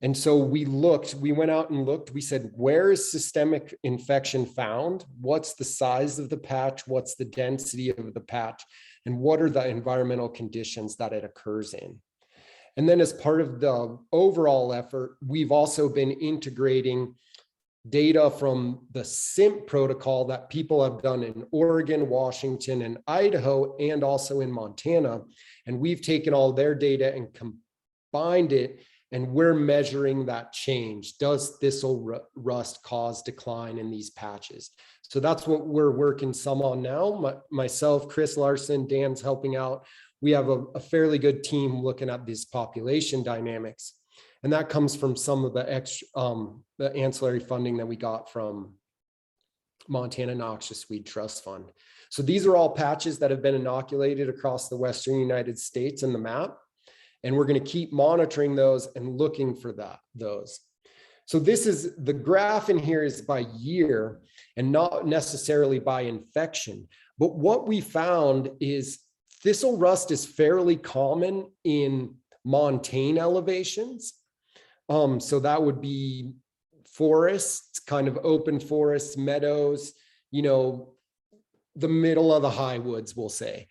and so we went out and looked, we said, where is systemic infection found? What's the size of the patch? What's the density of the patch? And what are the environmental conditions that it occurs in? And then as part of the overall effort, we've also been integrating data from the SIMP protocol that people have done in Oregon, Washington, and Idaho, and also in Montana. And we've taken all their data and combined it, and we're measuring that change. Does thistle rust cause decline in these patches? So that's what we're working some on now. Myself, Chris Larson, Dan's helping out. We have a fairly good team looking at these population dynamics. And that comes from some of the ancillary funding that we got from Montana Noxious Weed Trust Fund. So these are all patches that have been inoculated across the Western United States in the map. And we're going to keep monitoring those and looking for those. So this is, the graph in here is by year and not necessarily by infection. But what we found is thistle rust is fairly common in montane elevations. So that would be forests, kind of open forests, meadows, you know, the middle of the high woods, we'll say.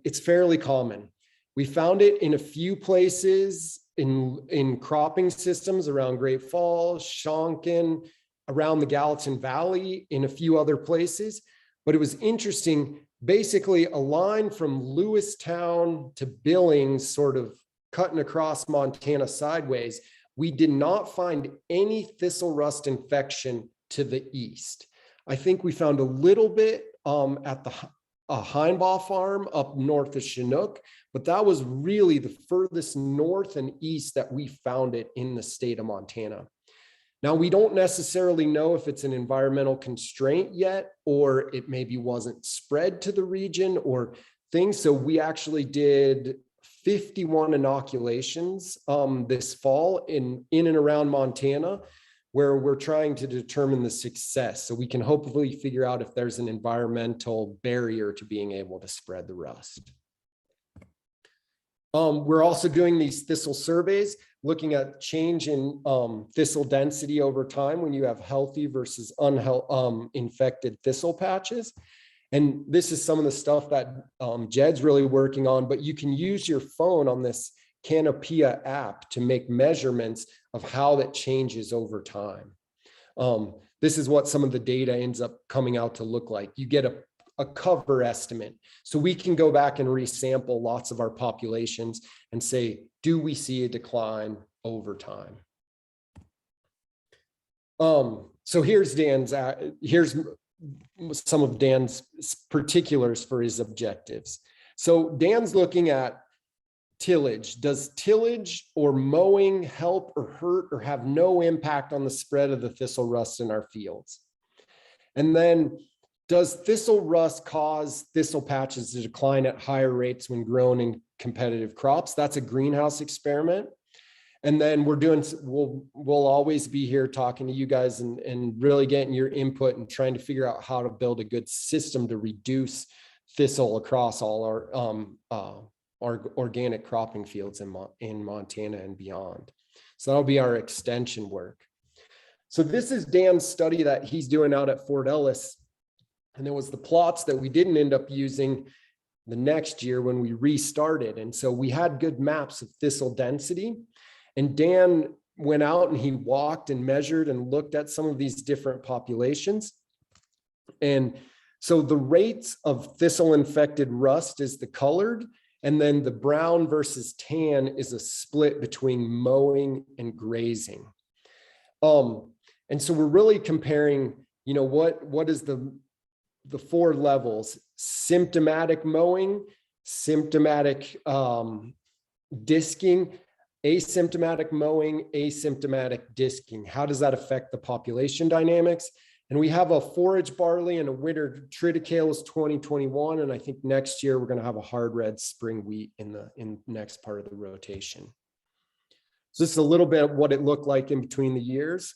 It's fairly common. We found it in a few places in cropping systems around Great Falls, Shonkin, around the Gallatin Valley, in a few other places. But it was interesting, basically a line from Lewistown to Billings, sort of cutting across Montana sideways. We did not find any thistle rust infection to the east. I think we found a little bit at the Heinbaugh farm up north of Chinook, but that was really the furthest north and east that we found it in the state of Montana. Now, we don't necessarily know if it's an environmental constraint yet, or it maybe wasn't spread to the region or things. So we actually did 51 inoculations this fall in and around Montana, where we're trying to determine the success. So we can hopefully figure out if there's an environmental barrier to being able to spread the rust. We're also doing these thistle surveys, looking at change in thistle density over time when you have healthy versus infected thistle patches. And this is some of the stuff that Jed's really working on, but you can use your phone on this Canopia app to make measurements of how that changes over time. This is what some of the data ends up coming out to look like. You get a cover estimate. So we can go back and resample lots of our populations and say, do we see a decline over time? So here's here's some of Dan's particulars for his objectives. So Dan's looking at tillage. Does tillage or mowing help or hurt or have no impact on the spread of the thistle rust in our fields? And then, does thistle rust cause thistle patches to decline at higher rates when grown in competitive crops? That's a greenhouse experiment. And then we'll always be here talking to you guys and really getting your input and trying to figure out how to build a good system to reduce thistle across all our organic cropping fields in Montana and beyond. So that'll be our extension work. So this is Dan's study that he's doing out at Fort Ellis. And there was the plots that we didn't end up using the next year when we restarted. And so we had good maps of thistle density. And Dan went out and he walked and measured and looked at some of these different populations. And so the rates of thistle infected rust is the colored, And then the brown versus tan is a split between mowing and grazing. And so we're really comparing, you know, what is the 4 levels: symptomatic mowing, symptomatic disking, asymptomatic mowing, asymptomatic disking. How does that affect the population dynamics? And we have a forage barley and a winter triticales 2021. And I think next year we're going to have a hard red spring wheat in the next part of the rotation. So this is a little bit of what it looked like in between the years.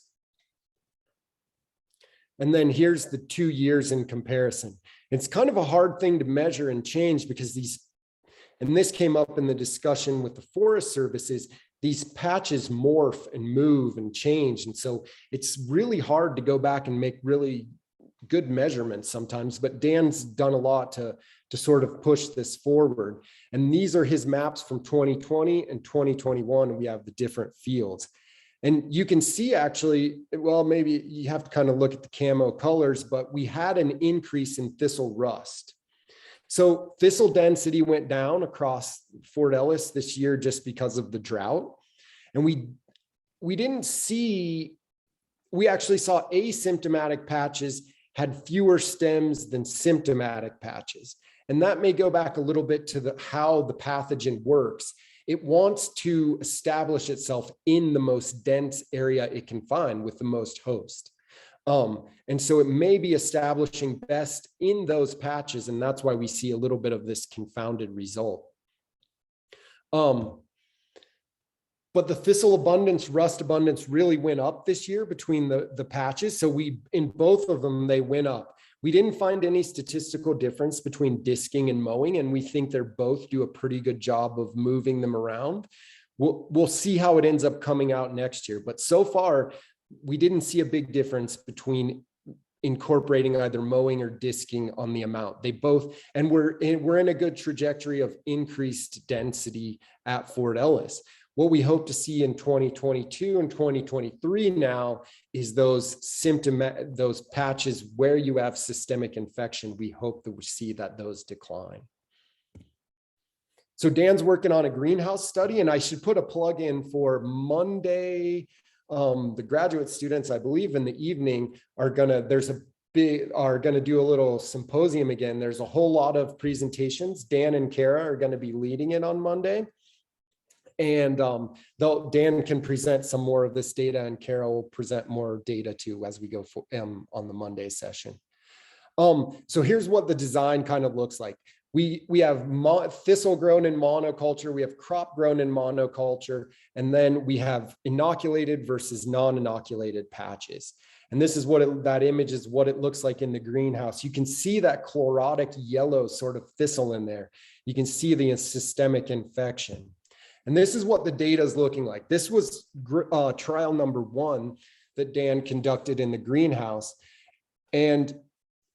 And then here's the 2 years in comparison. It's kind of a hard thing to measure and change because and this came up in the discussion with the Forest Services, these patches morph and move and change. And so it's really hard to go back and make really good measurements sometimes, but Dan's done a lot to sort of push this forward. And these are his maps from 2020 and 2021. We have the different fields. And you can see actually, well, maybe you have to kind of look at the camo colors, but we had an increase in thistle rust. So thistle density went down across Fort Ellis this year just because of the drought. And we actually saw asymptomatic patches had fewer stems than symptomatic patches. And that may go back a little bit to how the pathogen works. It wants to establish itself in the most dense area it can find with the most host. And so it may be establishing best in those patches, and that's why we see a little bit of this confounded result. But the thistle abundance, rust abundance really went up this year between the patches. So in both of them, they went up. We didn't find any statistical difference between disking and mowing, and we think they're both do a pretty good job of moving them around. We'll see how it ends up coming out next year. But so far, we didn't see a big difference between incorporating either mowing or disking on the amount. They both, and we're in a good trajectory of increased density at Fort Ellis. What we hope to see in 2022 and 2023 now is those patches where you have systemic infection. We hope that we see that those decline. So Dan's working on a greenhouse study, and I should put a plug in for Monday. The graduate students, I believe in the evening, are gonna do a little symposium again. There's a whole lot of presentations. Dan and Kara are going to be leading it on Monday. And Dan can present some more of this data, and Kara will present more data too as we go on the Monday session. So here's what the design kind of looks like. We have thistle grown in monoculture, we have crop grown in monoculture, and then we have inoculated versus non-inoculated patches. And this is that image is what it looks like in the greenhouse. You can see that chlorotic yellow sort of thistle in there. You can see the systemic infection. And this is what the data is looking like. This was trial number 1 that Dan conducted in the greenhouse. And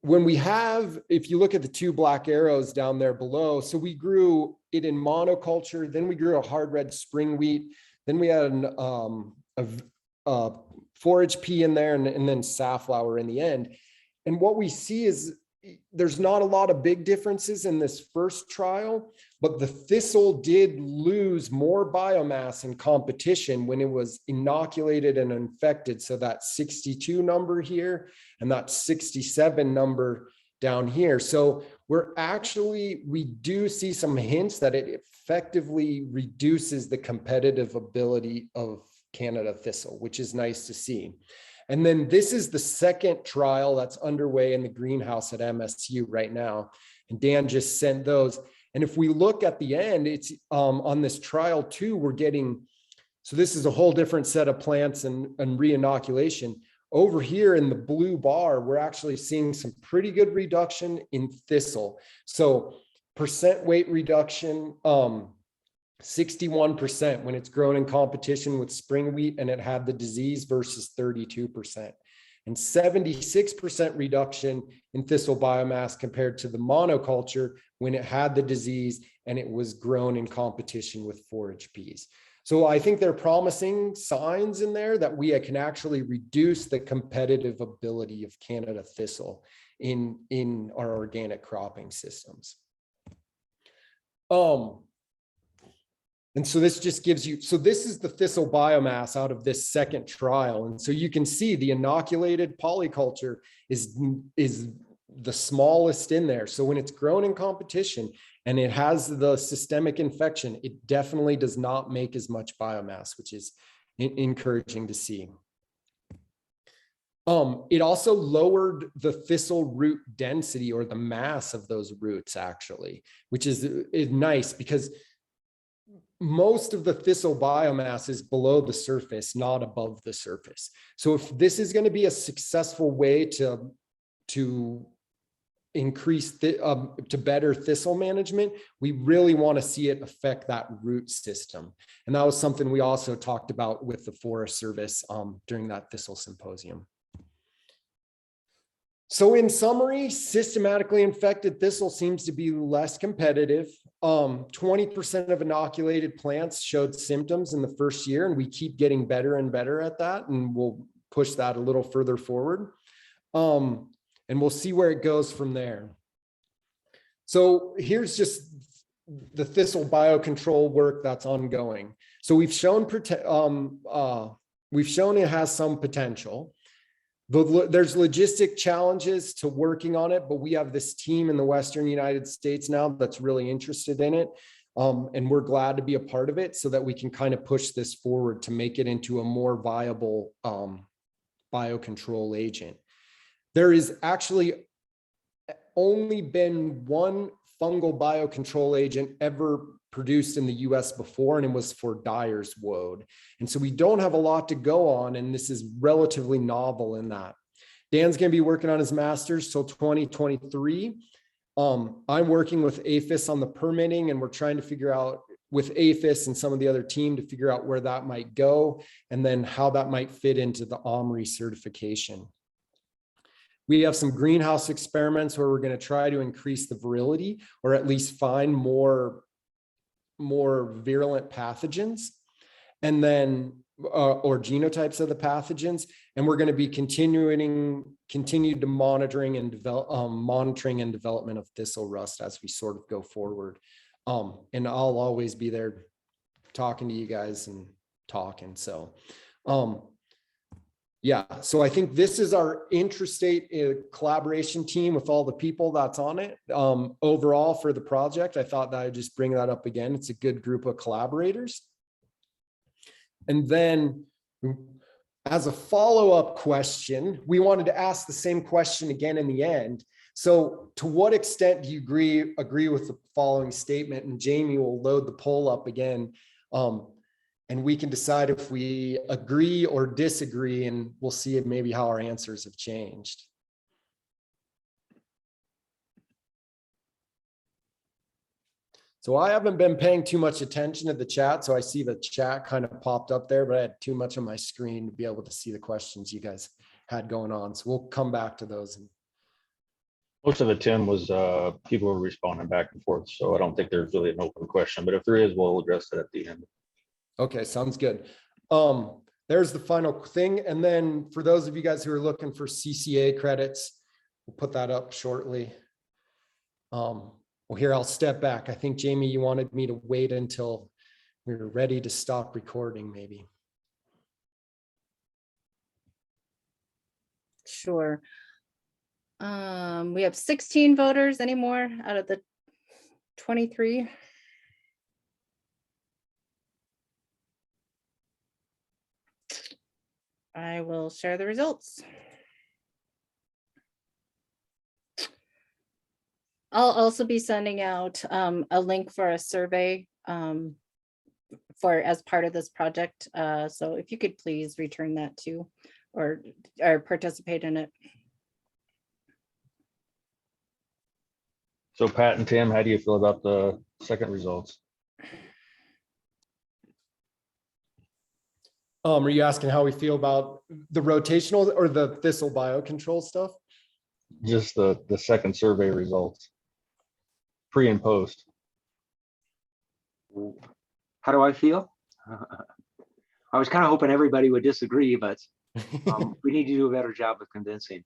when if you look at the 2 black arrows down there below, so we grew it in monoculture, then we grew a hard red spring wheat, then we had a forage pea in there, and then safflower in the end. And what we see is there's not a lot of big differences in this first trial, but the thistle did lose more biomass in competition when it was inoculated and infected. So that 62 number here and that 67 number down here. So we do see some hints that it effectively reduces the competitive ability of Canada thistle, which is nice to see. And then this is the second trial that's underway in the greenhouse at MSU right now. And Dan just sent those. And if we look at the end, it's on this trial 2, we're getting, so this is a whole different set of plants and re-inoculation. Over here in the blue bar, we're actually seeing some pretty good reduction in thistle. So percent weight reduction, 61% when it's grown in competition with spring wheat and it had the disease versus 32%, and 76% reduction in thistle biomass compared to the monoculture when it had the disease and it was grown in competition with forage peas. So I think they're promising signs in there that we can actually reduce the competitive ability of Canada thistle in our organic cropping systems. And so this just gives you, so this is the thistle biomass out of this second trial. And so you can see the inoculated polyculture is the smallest in there. So when it's grown in competition and it has the systemic infection, it definitely does not make as much biomass, which is encouraging to see. It also lowered the thistle root density, or the mass of those roots actually, which is nice because most of the thistle biomass is below the surface, not above the surface. So if this is going to be a successful way to increase to better thistle management, we really want to see it affect that root system. And that was something we also talked about with the Forest Service during that thistle symposium. So in summary, systematically infected thistle seems to be less competitive. 20% of inoculated plants showed symptoms in the first year, and we keep getting better and better at that, and we'll push that a little further forward. And we'll see where it goes from there. So here's just the thistle biocontrol work that's ongoing. So we've shown it has some potential. There's logistic challenges to working on it, but we have this team in the Western United States now that's really interested in it. And we're glad to be a part of it so that we can kind of push this forward to make it into a more viable biocontrol agent. There is actually only been one fungal biocontrol agent ever produced in the US before, and it was for dyer's woad. And so we don't have a lot to go on, and this is relatively novel in that. Dan's going to be working on his master's till 2023. I'm working with APHIS on the permitting, and we're trying to figure out with APHIS and some of the other team to figure out where that might go, and then how that might fit into the OMRI certification. We have some greenhouse experiments where we're going to try to increase the virility, or at least find more virulent pathogens, and then or genotypes of the pathogens. And we're going to be continued to monitoring and development of thistle rust as we sort of go forward. And I'll always be there talking to you guys and talking. So yeah, so I think this is our Interstate collaboration team with all the people that's on it. Overall for the project, I thought that I'd just bring that up again. It's a good group of collaborators. And then as a follow-up question, we wanted to ask the same question again in the end. So to what extent do you agree with the following statement? And Jamie will load the poll up again. And we can decide if we agree or disagree, and we'll see if maybe how our answers have changed. So I haven't been paying too much attention to the chat. So I see the chat kind of popped up there, but I had too much on my screen to be able to see the questions you guys had going on. So we'll come back to those. Most of it, Tim, was people were responding back and forth. So I don't think there's really an open question, but if there is, we'll address it at the end. Okay, sounds good. There's the final thing. And then for those of you guys who are looking for CCA credits, we'll put that up shortly. Well, here, I'll step back. I think, Jamie, you wanted me to wait until we were ready to stop recording, maybe. Sure. We have 16 voters. Any more out of the 23? I will share the results. I'll also be sending out a link for a survey as part of this project. So if you could please return that too, or participate in it. So Pat and Tim, how do you feel about the second results? Are you asking how we feel about the rotational or the thistle biocontrol stuff? Just the second survey results, pre and post. How do I feel? I was kind of hoping everybody would disagree, but we need to do a better job of convincing.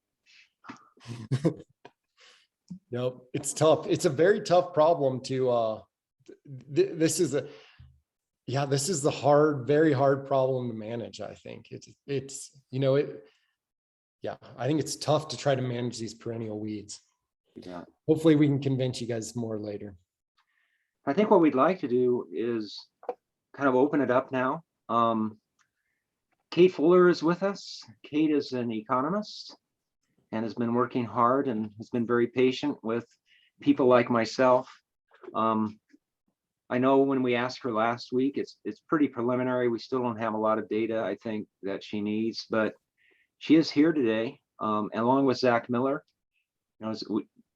Nope, it's tough. It's a very tough problem to, this is Yeah, this is the very hard problem to manage. I think yeah, I think it's tough to try to manage these perennial weeds. Yeah. Hopefully we can convince you guys more later. I think what we'd like to do is kind of open it up now. Kate Fuller is with us. Kate is an economist and has been working hard and has been very patient with people like myself. I know when we asked her last week, it's pretty preliminary. We still don't have a lot of data, I think, that she needs, but she is here today, along with Zach Miller.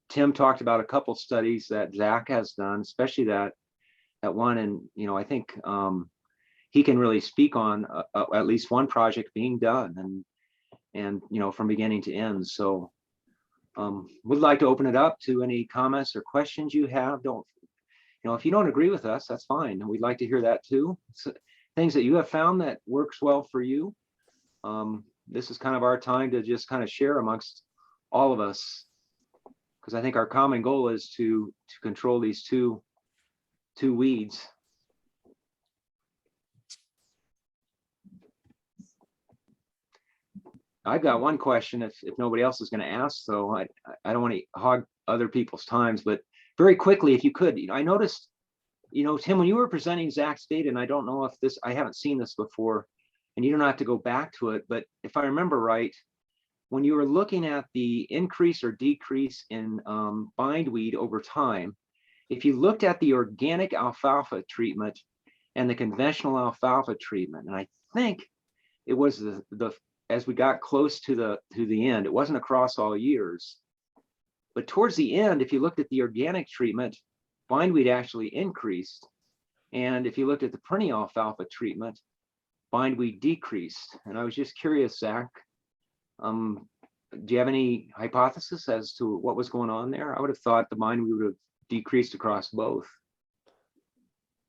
Tim talked about a couple studies that Zach has done, especially that one, and I think he can really speak on at least one project being done, and from beginning to end. So would like to open it up to any comments or questions you have. If you don't agree with us, that's fine. We'd like to hear that too. So, things that you have found that works well for you. This is kind of our time to just kind of share amongst all of us, because I think our common goal is to control these two weeds. I've got one question if nobody else is going to ask, so I don't want to hog other people's times, but very quickly, if you could, I noticed, Tim, when you were presenting Zach's data, and I don't know if I haven't seen this before, and you don't have to go back to it, but if I remember right, when you were looking at the increase or decrease in bindweed over time, if you looked at the organic alfalfa treatment and the conventional alfalfa treatment, and I think it was the as we got close to the end, it wasn't across all years, but towards the end, if you looked at the organic treatment, bindweed actually increased. And if you looked at the perennial alfalfa treatment, bindweed decreased. And I was just curious, Zach, do you have any hypothesis as to what was going on there? I would have thought the bindweed would have decreased across both.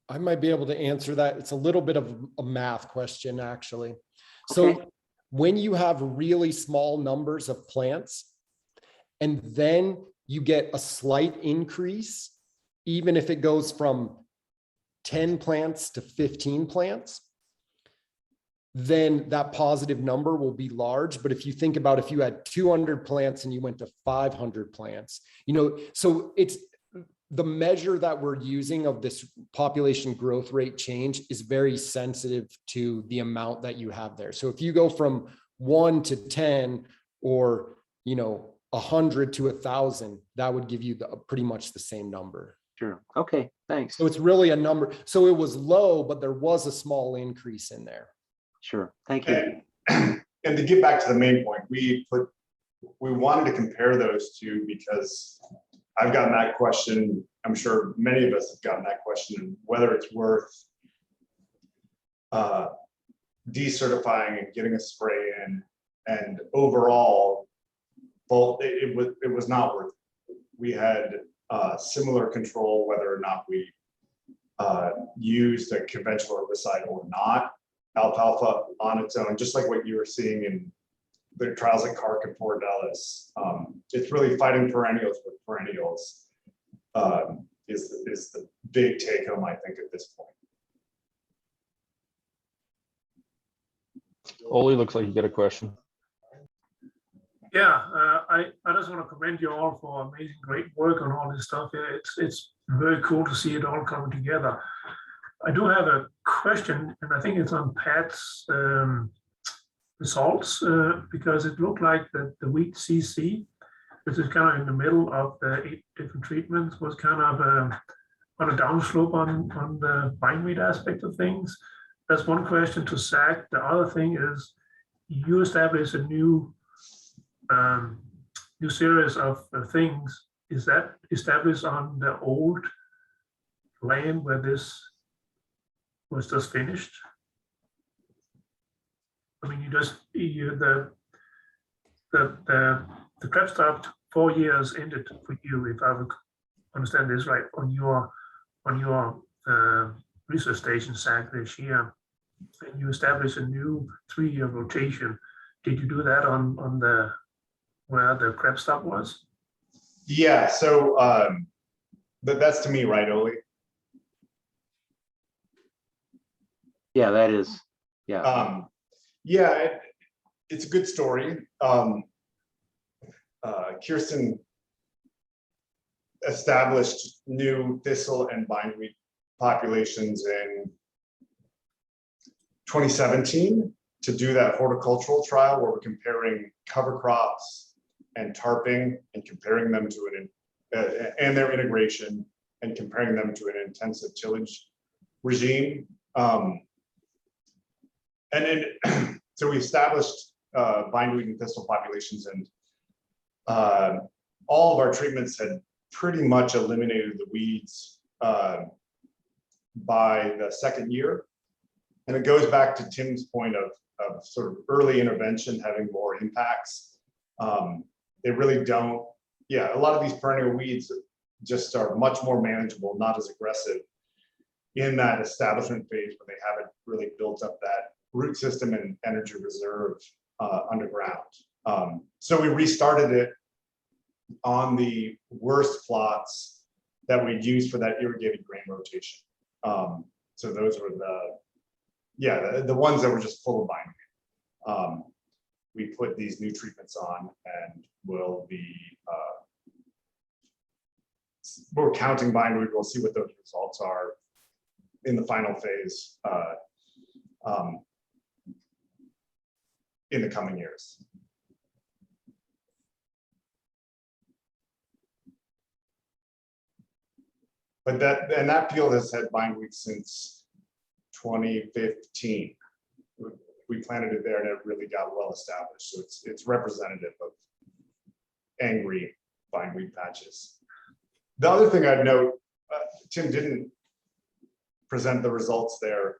I might be able to answer that. It's a little bit of a math question, actually. So Okay. when you have really small numbers of plants, and then you get a slight increase, even if it goes from 10 plants to 15 plants, then that positive number will be large. But if you think about if you had 200 plants and you went to 500 plants, so it's the measure that we're using of this population growth rate change is very sensitive to the amount that you have there. So if you go from 1 to 10 or, 100 to 1,000, that would give you pretty much the same number. Sure. Okay. Thanks. So it's really a number. So it was low, but there was a small increase in there. Sure. Thank you. And to get back to the main point, we wanted to compare those two because I've gotten that question. I'm sure many of us have gotten that question, whether it's worth decertifying and getting a spray in, and overall, it was not worth it. We had similar control whether or not we used a conventional herbicide or not. Alfalfa on its own, just like what you were seeing in the trials at Carc and Fort Dallas. It's really fighting perennials with perennials is the big take home, I think, at this point. Ole, looks like you got a question. Yeah, I just want to commend you all for amazing, great work on all this stuff. It's very cool to see it all coming together. I do have a question, and I think it's on Pat's results, because it looked like that the wheat CC, which is kind of in the middle of the 8 different treatments, was kind of on a downslope on the bindweed aspect of things. That's one question to Zach. The other thing is, you establish a new series of things. Is that established on the old land where this was just finished? I mean, the crop stopped 4 years ended for you, if I would understand this right, on your research station, Zach, this year, and you established a new 3-year rotation. Did you do that on the where the crop stop was? Yeah, so that's to me, right, Ole? Yeah, that is, yeah. Yeah, it's a good story. Kirsten established new thistle and bindweed populations in 2017 to do that horticultural trial where we're comparing cover crops and tarping and comparing them to and their integration and comparing them to an intensive tillage regime. And then so we established bindweed and thistle populations, and all of our treatments had pretty much eliminated the weeds by the second year. And it goes back to Tim's point of sort of early intervention having more impacts. They really don't, a lot of these perennial weeds just are much more manageable, not as aggressive in that establishment phase when they haven't really built up that root system and energy reserve underground. So we restarted it on the worst plots that we'd used for that irrigated grain rotation. So those were the ones that were just full of bindweed. We put these new treatments on, and we'll be we're counting bindweed. We'll see what those results are in the final phase in the coming years. But that field has had bindweed since 2015. We planted it there and it really got well established. So it's representative of angry bindweed patches. The other thing I'd note, Tim didn't present the results there.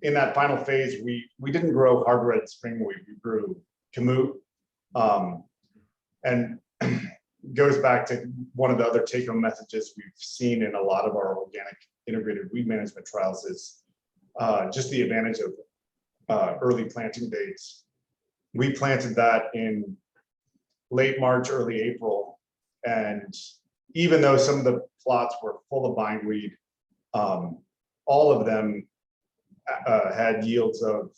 In that final phase, we didn't grow hard red springweed, we grew kamut. And goes back to one of the other take-home messages we've seen in a lot of our organic integrated weed management trials is just the advantage of early planting dates. We planted that in late March, early April, and even though some of the plots were full of bindweed, all of them had yields of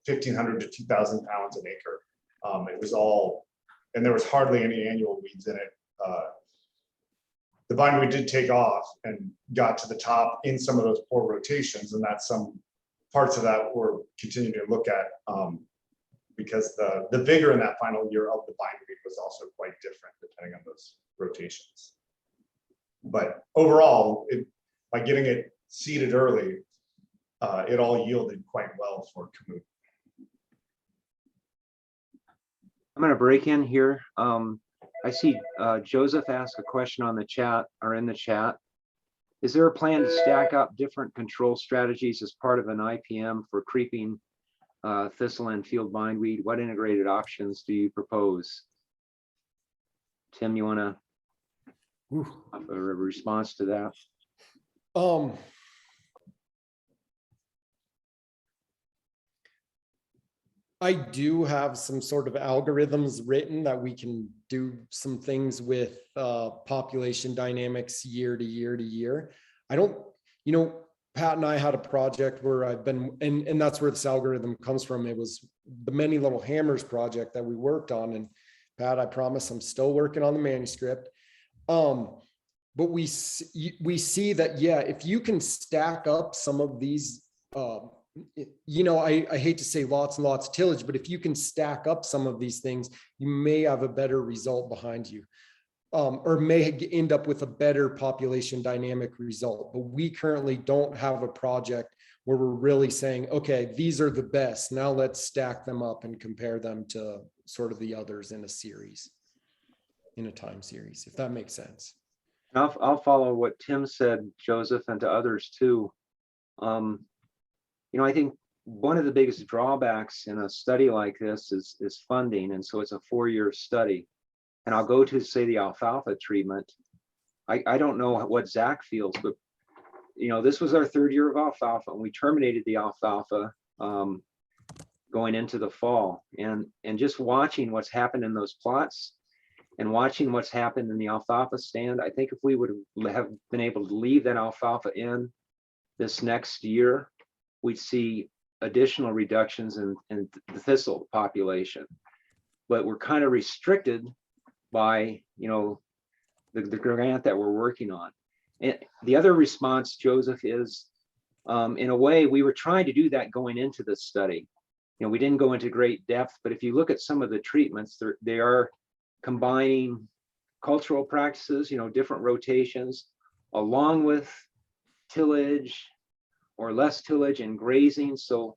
1,500 to 2,000 pounds an acre. It was all, and there was hardly any annual weeds in it. The bindweed did take off and got to the top in some of those poor rotations, and that's some parts of that we're continuing to look at because the vigor in that final year of the bindweed was also quite different depending on those rotations. But overall, by getting it seeded early, it all yielded quite well for kamut. I'm going to break in here. I see Joseph asked a question on the chat or in the chat. Is there a plan to stack up different control strategies as part of an IPM for creeping thistle and field bindweed? What integrated options do you propose? Tim, you want to have a response to that? I do have some sort of algorithms written that we can do some things with population dynamics year to year to year. I don't, Pat and I had a project where I've been, and that's where this algorithm comes from. It was the Many Little Hammers project that we worked on. And Pat, I promise I'm still working on the manuscript. But we see that, if you can stack up some of these, I hate to say lots and lots of tillage, but if you can stack up some of these things, you may have a better result behind you, or may end up with a better population dynamic result. But we currently don't have a project where we're really saying, okay, these are the best. Now let's stack them up and compare them to sort of the others in a series, in a time series, if that makes sense. I'll follow what Tim said, Joseph, and to others too. I think one of the biggest drawbacks in a study like this is funding. And so it's a 4-year study. And I'll go to, say, the alfalfa treatment. I don't know what Zach feels, but, this was our 3rd year of alfalfa, and we terminated the alfalfa going into the fall. And just watching what's happened in those plots and watching what's happened in the alfalfa stand, I think if we would have been able to leave that alfalfa in this next year, we'd see additional reductions in the thistle population. But we're kind of restricted by, you know, the grant that we're working on. And the other response, Joseph, is in a way, we were trying to do that going into this study. You know, we didn't go into great depth, but if you look at some of the treatments, they are combining cultural practices, you know, different rotations, along with tillage or less tillage and grazing. So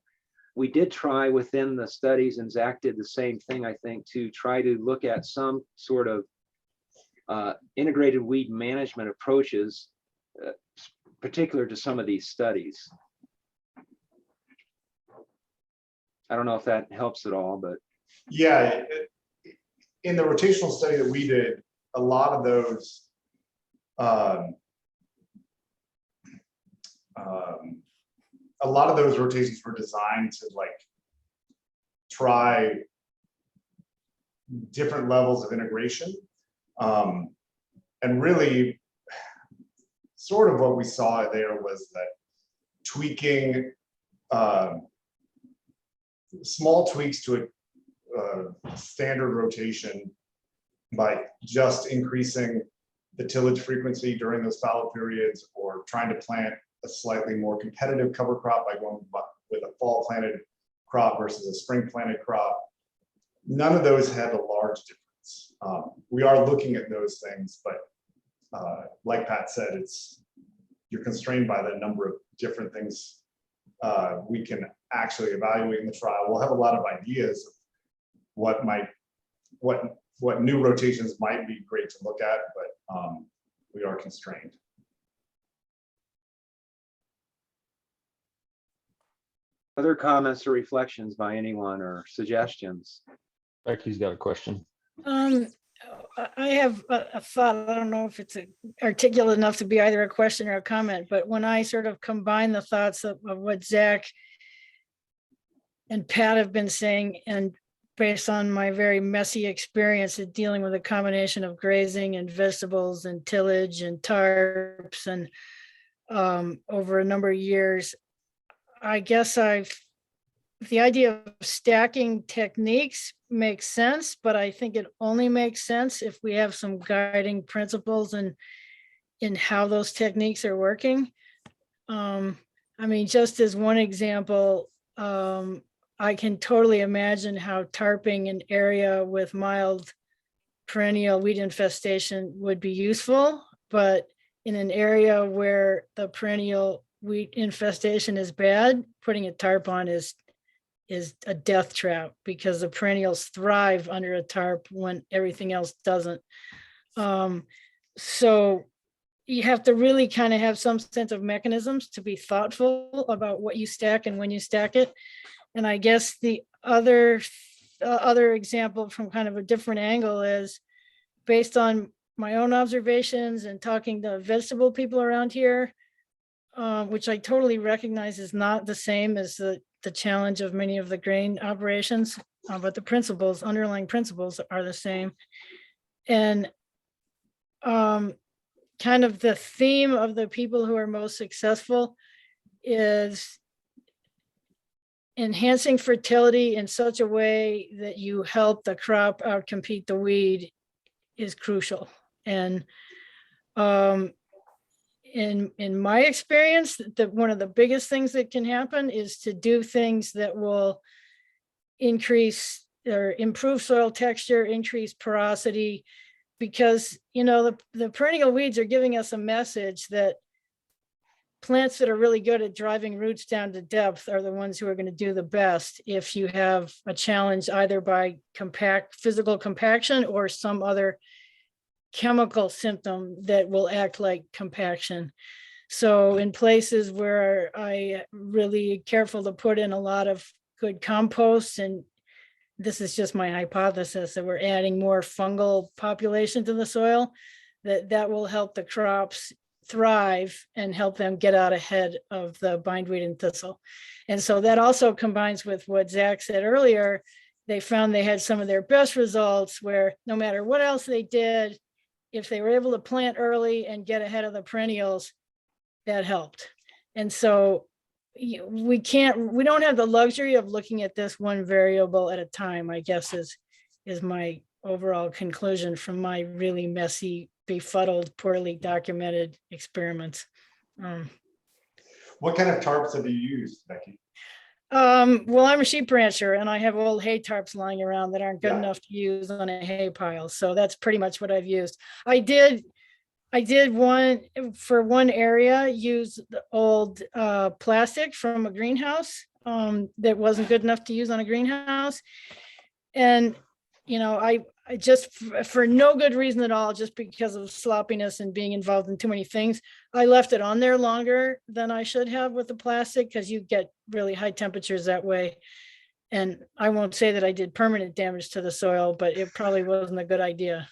we did try within the studies, and Zach did the same thing, I think, to try to look at some sort of integrated weed management approaches, particular to some of these studies. I don't know if that helps at all, but. Yeah, in the rotational study that we did, a lot of those rotations were designed to like try different levels of integration. And really sort of what we saw there was that tweaking small tweaks to a standard rotation by just increasing the tillage frequency during those fallow periods, or trying to plant a slightly more competitive cover crop by going with a fall planted crop versus a spring planted crop. None of those had a large difference. We are looking at those things, but like Pat said, you're constrained by the number of different things we can actually evaluate in the trial. We'll have a lot of ideas of what new rotations might be great to look at, but we are constrained. Other comments or reflections by anyone, or suggestions? Becky's got a question. I have a thought. I don't know if it's articulate enough to be either a question or a comment, but when I sort of combine the thoughts of what Zach and Pat have been saying, and based on my very messy experience at dealing with a combination of grazing and vegetables and tillage and tarps and over a number of years, I guess the idea of stacking techniques makes sense, but I think it only makes sense if we have some guiding principles in how those techniques are working. I mean, just as one example, I can totally imagine how tarping an area with mild perennial weed infestation would be useful, but in an area where the perennial weed infestation is bad, putting a tarp on is a death trap, because the perennials thrive under a tarp when everything else doesn't. So you have to really kind of have some sense of mechanisms to be thoughtful about what you stack and when you stack it. And I guess the other example from kind of a different angle is based on my own observations and talking to vegetable people around here, which I totally recognize is not the same as the challenge of many of the grain operations, but the underlying principles are the same. And kind of the theme of the people who are most successful is enhancing fertility in such a way that you help the crop outcompete the weed is crucial. And in my experience, one of the biggest things that can happen is to do things that will increase or improve soil texture, increase porosity, because, you know, the perennial weeds are giving us a message that plants that are really good at driving roots down to depth are the ones who are going to do the best if you have a challenge either by physical compaction or some other chemical symptom that will act like compaction. So in places where I really careful to put in a lot of good compost, and this is just my hypothesis that we're adding more fungal population to the soil, that will help the crops thrive and help them get out ahead of the bindweed and thistle. And so that also combines with what Zach said earlier. They found they had some of their best results where no matter what else they did, if they were able to plant early and get ahead of the perennials, that helped. And so we don't have the luxury of looking at this one variable at a time, I guess is my overall conclusion from my really messy, befuddled, poorly documented experiments. What kind of tarps have you used, Becky? Well, I'm a sheep rancher and I have old hay tarps lying around that aren't good Yeah. enough to use on a hay pile. So that's pretty much what I've used. I did one for one area, use the old plastic from a greenhouse that wasn't good enough to use on a greenhouse. And, you know, I just for no good reason at all, just because of sloppiness and being involved in too many things, I left it on there longer than I should have with the plastic, because you get really high temperatures that way. And I won't say that I did permanent damage to the soil, but it probably wasn't a good idea.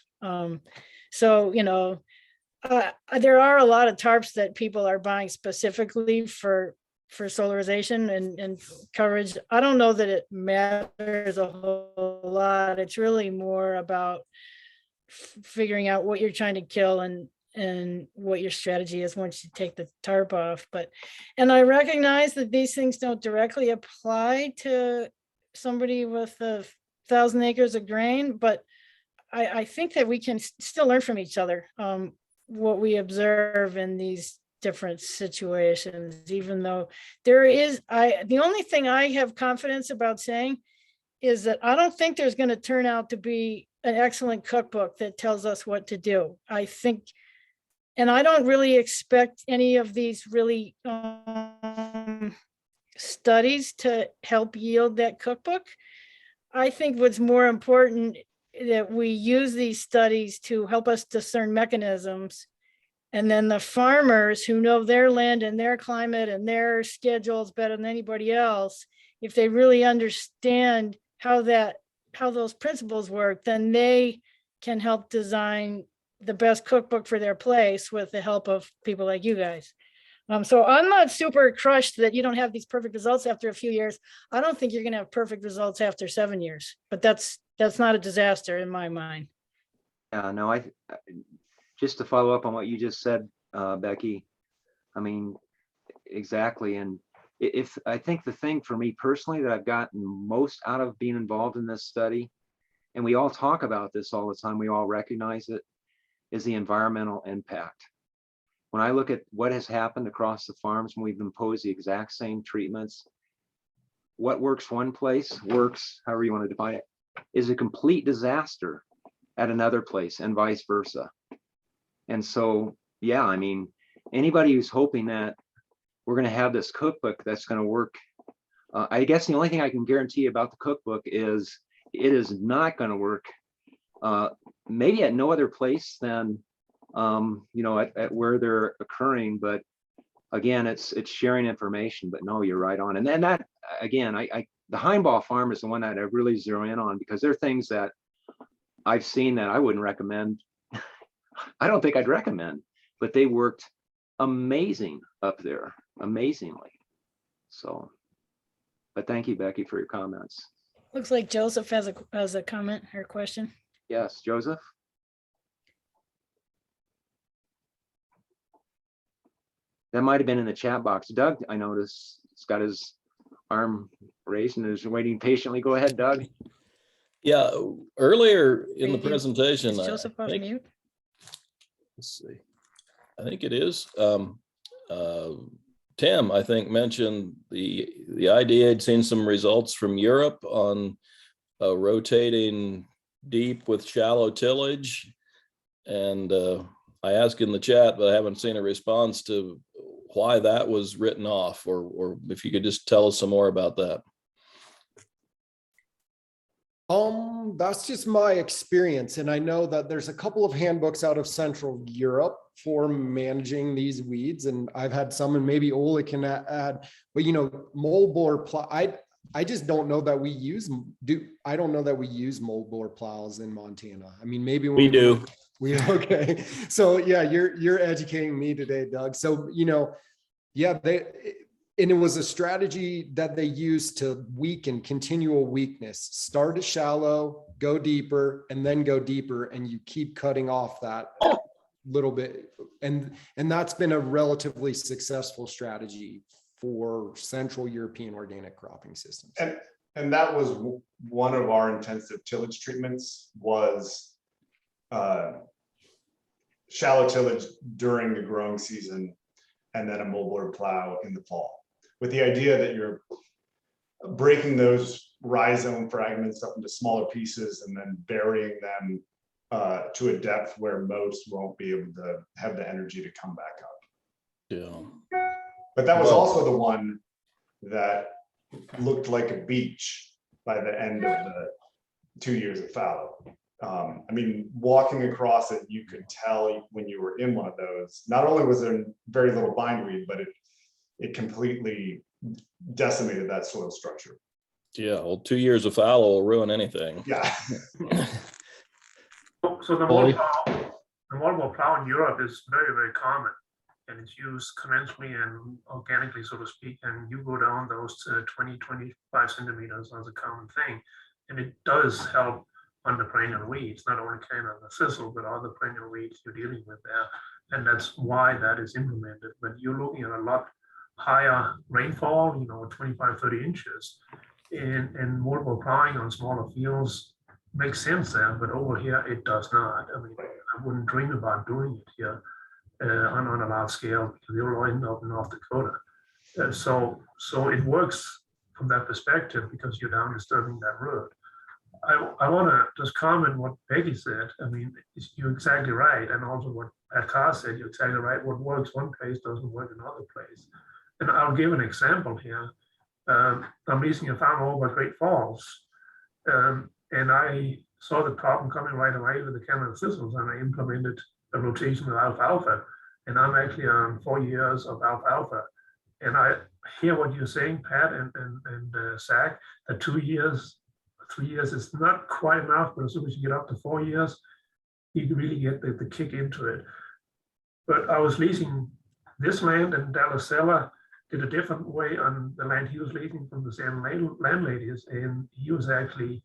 So, you know, there are a lot of tarps that people are buying specifically for solarization and coverage. I don't know that it matters a whole lot. It's really more about figuring out what you're trying to kill and what your strategy is once you take the tarp off. And I recognize that these things don't directly apply to somebody with 1,000 acres of grain, but I think that we can still learn from each other what we observe in these different situations, even though the only thing I have confidence about saying is that I don't think there's going to turn out to be an excellent cookbook that tells us what to do. I think, and I don't really expect any of these really studies to help yield that cookbook. I think what's more important that we use these studies to help us discern mechanisms. And then the farmers who know their land and their climate and their schedules better than anybody else, if they really understand how those principles work, then they can help design the best cookbook for their place with the help of people like you guys. So I'm not super crushed that you don't have these perfect results after a few years. I don't think you're going to have perfect results after 7 years, but that's not a disaster in my mind. Yeah, no, I just to follow up on what you just said, Becky, I mean, exactly. And if I think the thing for me personally that I've gotten most out of being involved in this study, and we all talk about this all the time, we all recognize it, is the environmental impact. When I look at what has happened across the farms when we've imposed the exact same treatments, what works one place works, however you want to define it, is a complete disaster at another place and vice versa. And so, yeah, I mean, anybody who's hoping that we're going to have this cookbook that's going to work, I guess the only thing I can guarantee about the cookbook is it is not going to work, maybe at no other place than, you know, at where they're occurring. But again, it's sharing information. But no, you're right on. And then that, again, the Heimball farm is the one that I really zero in on, because there are things that I've seen that I wouldn't recommend. I don't think I'd recommend, but they worked amazing up there, amazingly. So, but thank you, Becky, for your comments. Looks like Joseph has a comment or question. Yes, Joseph. That might have been in the chat box. Doug, I noticed, he's got his arm raised and is waiting patiently. Go ahead, Doug. Yeah, earlier in the Is presentation, I Joseph off think, mute? let's see, I think it is. Tim, I think, mentioned the IDA had seen some results from Europe on rotating deep with shallow tillage. And I asked in the chat, but I haven't seen a response to why that was written off, or if you could just tell us some more about that. That's just my experience. And I know that there's a couple of handbooks out of Central Europe for managing these weeds. And I've had some, and maybe Ola can add, but you know, mold borer plow, I just don't know that we use, I don't know that we use mold borer plows in Montana. I mean, maybe We do. Okay. So yeah, you're educating me today, Doug. So, you know, yeah, and it was a strategy that they used to weaken continual weakness. Start shallow, go deeper, and then go deeper, and you keep cutting off that. little bit, and that's been a relatively successful strategy for Central European organic cropping systems. And that was one of our intensive tillage treatments, was shallow tillage during the growing season, and then a moldboard plow in the fall, with the idea that you're breaking those rhizome fragments up into smaller pieces and then burying them to a depth where most won't be able to have the energy to come back up. Yeah. But that was Well- also the one that looked like a beach by the end of the 2 years of fallow. I mean, walking across it, you could tell when you were in one of those, not only was there very little bindweed, but it completely decimated that soil structure. Yeah, well, 2 years of fallow will ruin anything. Yeah. So the Ollie? moldboard plow in Europe is very, very common. And it's used conventionally and organically, so to speak. And you go down those 20, 25 centimeters as a common thing. And it does help on the perennial weeds, not only kind of the thistle, but all the perennial weeds you're dealing with there. And that's why that is implemented. But you're looking at a lot higher rainfall, 25, 30 inches. And moldboard plowing on smaller fields makes sense there, but over here it does not. I mean, I wouldn't dream about doing it here on a large scale, because you'll end up in North Dakota. So it works from that perspective because you're down disturbing that root. I want to just comment what Peggy said. I mean, you're exactly right. And also what Pat Carr said, you're exactly right. What works one place doesn't work another place. And I'll give an example here. I'm leasing a farm over at Great Falls. And I saw the problem coming right away with the Canada thistles, and I implemented a rotation with alfalfa. And I'm actually on 4 years of alfalfa. And I hear what you're saying, Pat and Zach, that 2 years, 3 years is not quite enough, but as soon as you get up to 4 years, you can really get the kick into it. But I was leasing this land, and Dallasella did a different way on the land he was leasing from the same landladies, and he was actually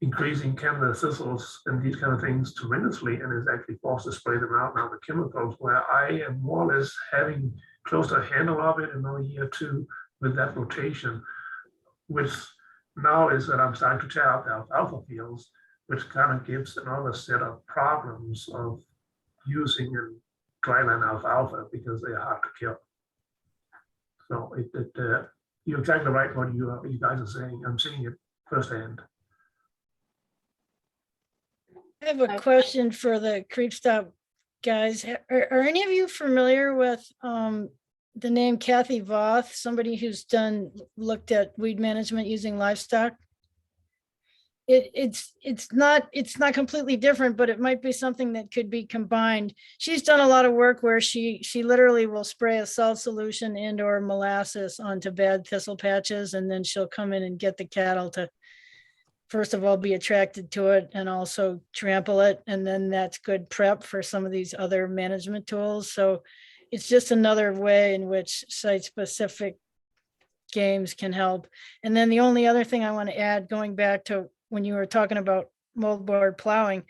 increasing Canada thistles and these kind of things tremendously, and is actually forced to spray them out now with chemicals, where I am more or less having close to a handle of it in another year or two with that rotation, which now is that I'm starting to tear out the alfalfa fields, which kind of gives another set of problems of using and dryland alfalfa because they are hard to kill. So you're exactly right what you guys are saying. I'm seeing it firsthand. I have a question for the Creep Stop guys. Are any of you familiar with the name Kathy Voth, somebody who's looked at weed management using livestock? It's not completely different, but it might be something that could be combined. She's done a lot of work where she literally will spray a salt solution and or molasses onto bad thistle patches, and then she'll come in and get the cattle to first of all be attracted to it and also trample it, and then that's good prep for some of these other management tools. So it's just another way in which site-specific games can help. And then the only other thing I want to add, going back to when you were talking about moldboard plowing,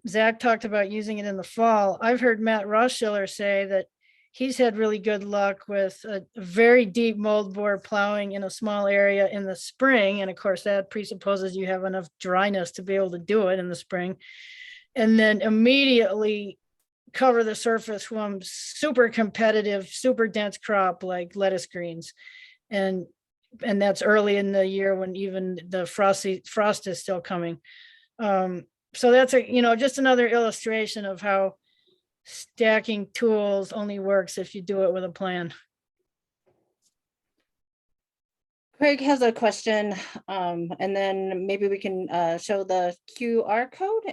Zach talked about using it in the fall. I've heard Matt Rothschiller say that he's had really good luck with a very deep moldboard plowing in a small area in the spring. And of course, that presupposes you have enough dryness to be able to do it in the spring. And then immediately cover the surface from super competitive, super dense crop like lettuce greens. And that's early in the year when even the frost is still coming. So that's just another illustration of how stacking tools only works if you do it with a plan. Craig has a question, and then maybe we can show the QR code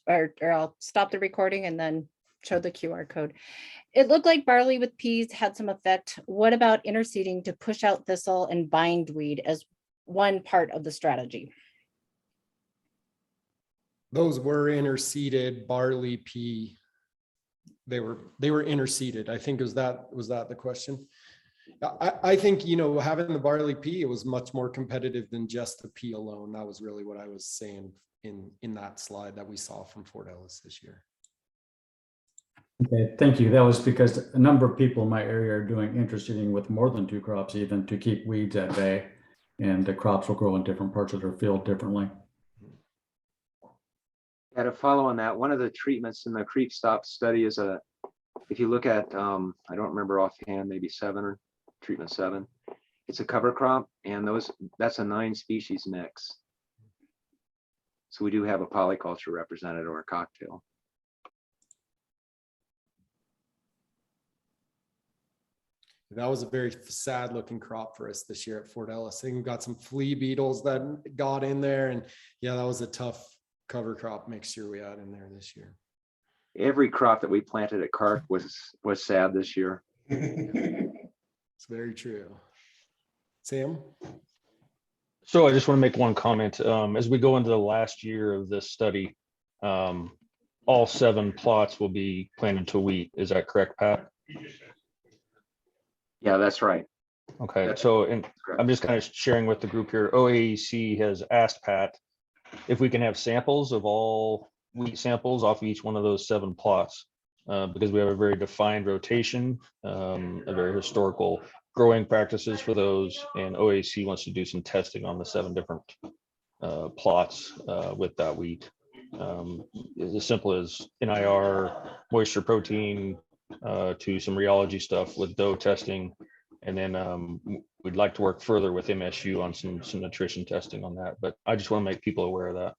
or I'll stop the recording and then show the QR code. It looked like barley with peas had some effect. What about interseeding to push out thistle and bindweed as one part of the strategy? Those were interseeded, barley, pea. They were interseeded. I think was that the question? I think, having the barley pea, it was much more competitive than just the pea alone. That was really what I was saying in that slide that we saw from Fort Ellis this year. Okay, thank you. That was because a number of people in my area are doing interesting with more than 2 crops, even to keep weeds at bay. And the crops will grow in different parts of their field differently. Yeah, to follow on that, one of the treatments in the creep stop study is if you look at, I don't remember offhand, maybe 7 or treatment 7, it's a cover crop, and that's a 9 species mix. So we do have a polyculture represented, or a cocktail. That was a very sad looking crop for us this year at Fort Ellis. I think we got some flea beetles that got in there, and yeah, that was a tough cover crop mixture we had in there this year. Every crop that we planted at Carp was sad this year. It's very true. Sam? So I just want to make one comment. As we go into the last year of this study, all 7 plots will be planted to wheat. Is that correct, Pat? Yeah, that's right. Okay, so I'm just kind of sharing with the group here. OAEC has asked Pat if we can have samples of all wheat samples off of each one of those 7 plots, because we have a very defined rotation, a very historical growing practices for those, and OAC wants to do some testing on the 7 different plots with that wheat. As simple as NIR, moisture protein, to some rheology stuff with dough testing, and then we'd like to work further with MSU on some nutrition testing on that. But I just want to make people aware of that.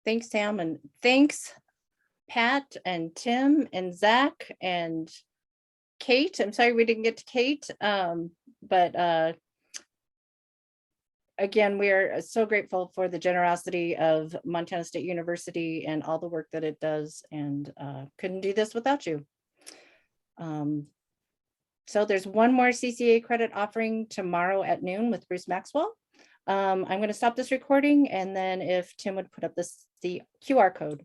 Thanks, Sam, and thanks, Pat and Tim and Zach and Kate. I'm sorry we didn't get to Kate, but again, we are so grateful for the generosity of Montana State University and all the work that it does, and couldn't do this without you. So there's one more CCA credit offering tomorrow at noon with Bruce Maxwell. I'm going to stop this recording, and then if Tim would put up the QR code.